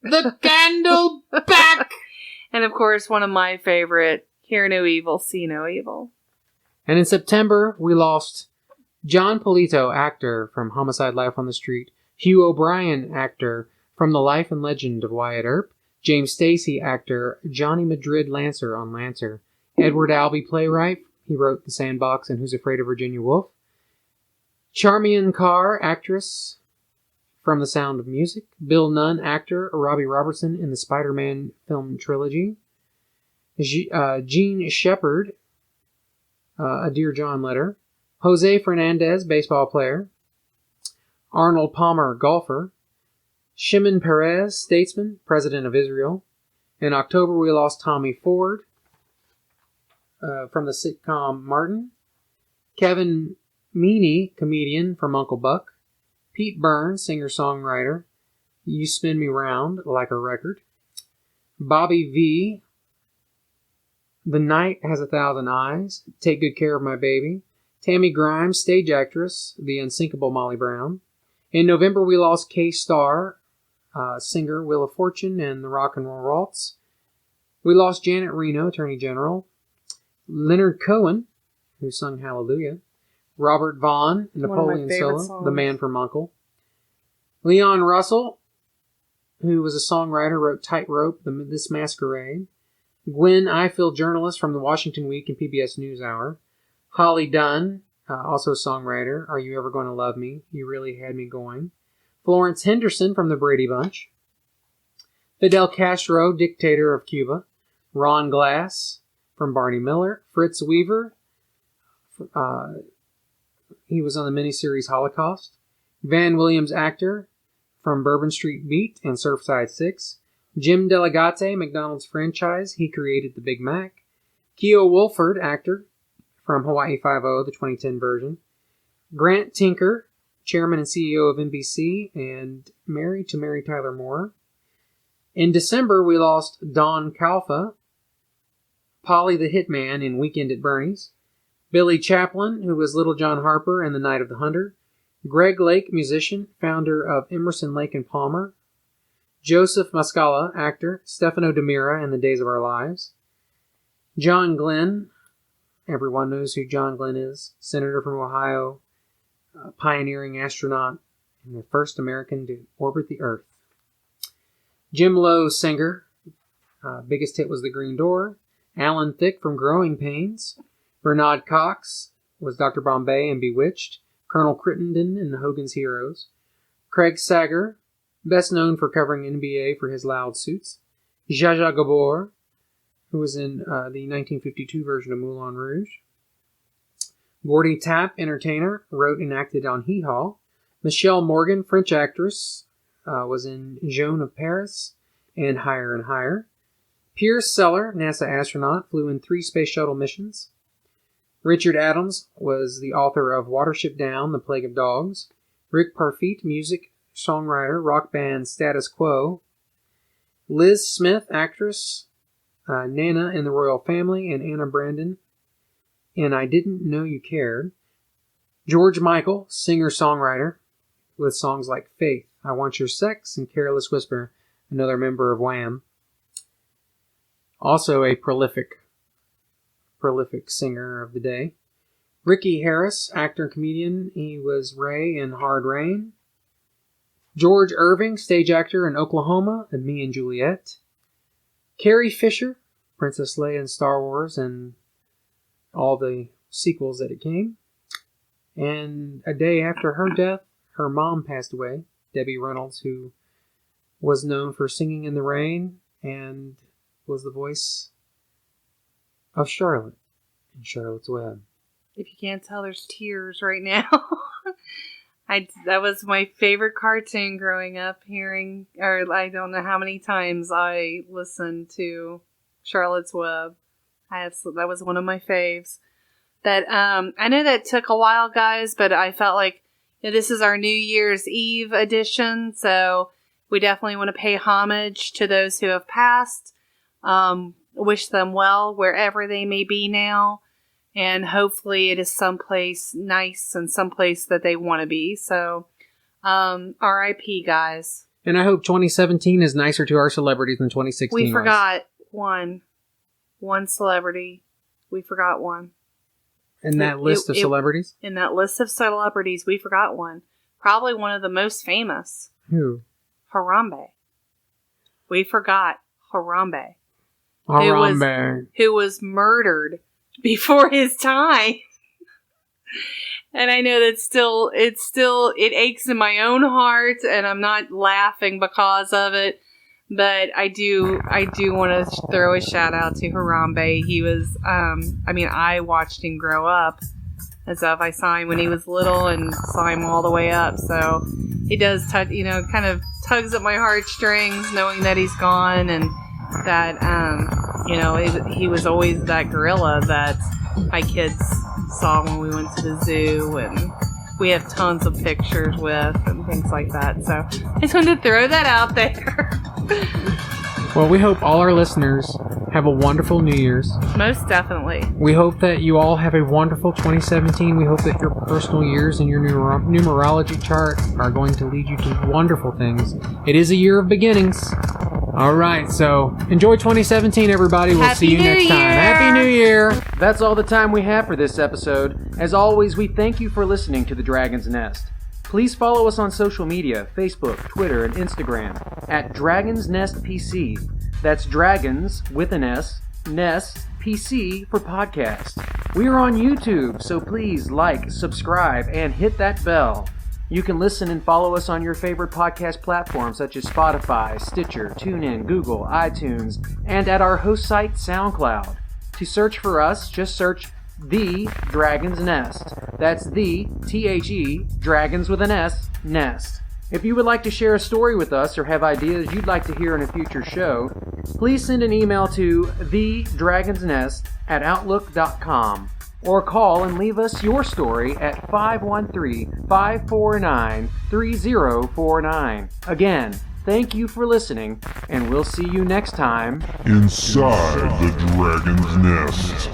the candle back! And of course, one of my favorite, Hear No Evil, See No Evil. And in September, we lost John Polito, actor from Homicide: Life on the Street, Hugh O'Brien, actor from The Life and Legend of Wyatt Earp, James Stacy, actor, Johnny Madrid Lancer on Lancer, Edward Albee, playwright, he wrote The Sandbox and Who's Afraid of Virginia Woolf, Charmian Carr, actress from The Sound of Music, Bill Nunn, actor, Robbie Robertson in the Spider-Man film trilogy, Gene Shepard, a Dear John letter, Jose Fernandez, baseball player, Arnold Palmer, golfer, Shimon Peres, statesman, president of Israel. In October, we lost Tommy Ford from the sitcom Martin, Kevin Meaney, comedian from Uncle Buck, Pete Burns, singer-songwriter, You Spin Me Round Like a Record, Bobby V, The Night Has 1,000 Eyes, Take Good Care of My Baby, Tammy Grimes, stage actress, The Unsinkable Molly Brown. In November, we lost Kay Starr, singer, Wheel of Fortune, and the Rock and Roll Waltz. We lost Janet Reno, Attorney General. Leonard Cohen, who sung Hallelujah. Robert Vaughn, Napoleon Solo, The Man from Uncle. Leon Russell, who was a songwriter, wrote Tightrope, This Masquerade. Gwen Ifill, journalist from the Washington Week and PBS NewsHour. Holly Dunn, also a songwriter, Are You Ever Going to Love Me? You Really Had Me Going. Florence Henderson from the Brady Bunch. Fidel Castro, dictator of Cuba. Ron Glass from Barney Miller. Fritz Weaver, he was on the miniseries Holocaust. Van Williams, actor from Bourbon Street Beat and Surfside 6. Jim Delegate, McDonald's franchise, he created the Big Mac. Keo Wolford, actor from Hawaii Five-0, the 2010 version. Grant Tinker, chairman and CEO of NBC and married to Mary Tyler Moore. In December, we lost Don Calfa, Polly the Hitman in Weekend at Bernie's. Billy Chaplin, who was Little John Harper in The Night of the Hunter. Greg Lake, musician, founder of Emerson, Lake and Palmer. Joseph Mascala, actor, Stefano DiMera in The Days of Our Lives. John Glenn, everyone knows who John Glenn is, senator from Ohio, pioneering astronaut, and the first American to orbit the Earth. Jim Lowe, singer, biggest hit was The Green Door. Alan Thicke from Growing Pains. Bernard Cox was Dr. Bombay in Bewitched. Colonel Crittenden in Hogan's Heroes. Craig Sager, best known for covering NBA for his loud suits. Zsa Zsa Gabor, who was in the 1952 version of Moulin Rouge. Gordy Tapp, entertainer, wrote and acted on Hee Haw. Michelle Morgan, French actress, was in Joan of Paris and Higher and Higher. Piers Seller, NASA astronaut, flew in 3 space shuttle missions. Richard Adams was the author of Watership Down, The Plague of Dogs. Rick Parfitt, music, songwriter, rock band Status Quo. Liz Smith, actress, Nana in the Royal Family, and Anna Brandon in I Didn't Know You Cared. George Michael, singer-songwriter, with songs like Faith, I Want Your Sex, and Careless Whisper, another member of Wham. Also a prolific singer of the day. Ricky Harris, actor and comedian, he was Ray in Hard Rain. George Irving, stage actor in Oklahoma and Me and Juliet. Carrie Fisher, Princess Leia in Star Wars and all the sequels that it came. And a day after her death, her mom passed away, Debbie Reynolds, who was known for Singing in the Rain and was the voice of Charlotte in Charlotte's Web. If you can't tell, there's tears right now. That was my favorite cartoon growing up. I don't know how many times I listened to Charlotte's Web. That was one of my faves. That I know that took a while, guys, but I felt like this is our New Year's Eve edition, so we definitely want to pay homage to those who have passed. Wish them well wherever they may be now. And hopefully it is someplace nice and someplace that they want to be. So, R.I.P. guys. And I hope 2017 is nicer to our celebrities than 2016 We was. forgot one celebrity. We forgot one. In that list of celebrities? In that list of celebrities, we forgot one. Probably one of the most famous. Who? Harambe. We forgot Harambe. Harambe. Who was murdered before his time. And I know that it aches in my own heart, and I'm not laughing because of it, but I do want to throw a shout out to Harambe. He was, I watched him grow up and stuff. I saw him when he was little and saw him all the way up, so it does kind of tugs at my heartstrings knowing that he's gone, and that, he was always that gorilla that my kids saw when we went to the zoo, and we have tons of pictures with and things like that. So I just wanted to throw that out there. Well, we hope all our listeners have a wonderful New Year's. Most definitely. We hope that you all have a wonderful 2017. We hope that your personal years and your numerology chart are going to lead you to wonderful things. It is a year of beginnings. All right, so enjoy 2017, everybody. We'll see you next time. Happy New Year! That's all the time we have for this episode. As always, we thank you for listening to The Dragon's Nest. Please follow us on social media, Facebook, Twitter, and Instagram at Dragon's Nest PC. That's Dragons with an S, Nest PC for podcast. We are on YouTube, so please like, subscribe, and hit that bell. You can listen and follow us on your favorite podcast platforms such as Spotify, Stitcher, TuneIn, Google, iTunes, and at our host site, SoundCloud. To search for us, just search The Dragon's Nest. That's the THE, Dragons with an S, Nest. If you would like to share a story with us or have ideas you'd like to hear in a future show, please send an email to thedragonsnest@outlook.com. Or call and leave us your story at 513-549-3049. Again, thank you for listening, and we'll see you next time inside the Dragon's Nest.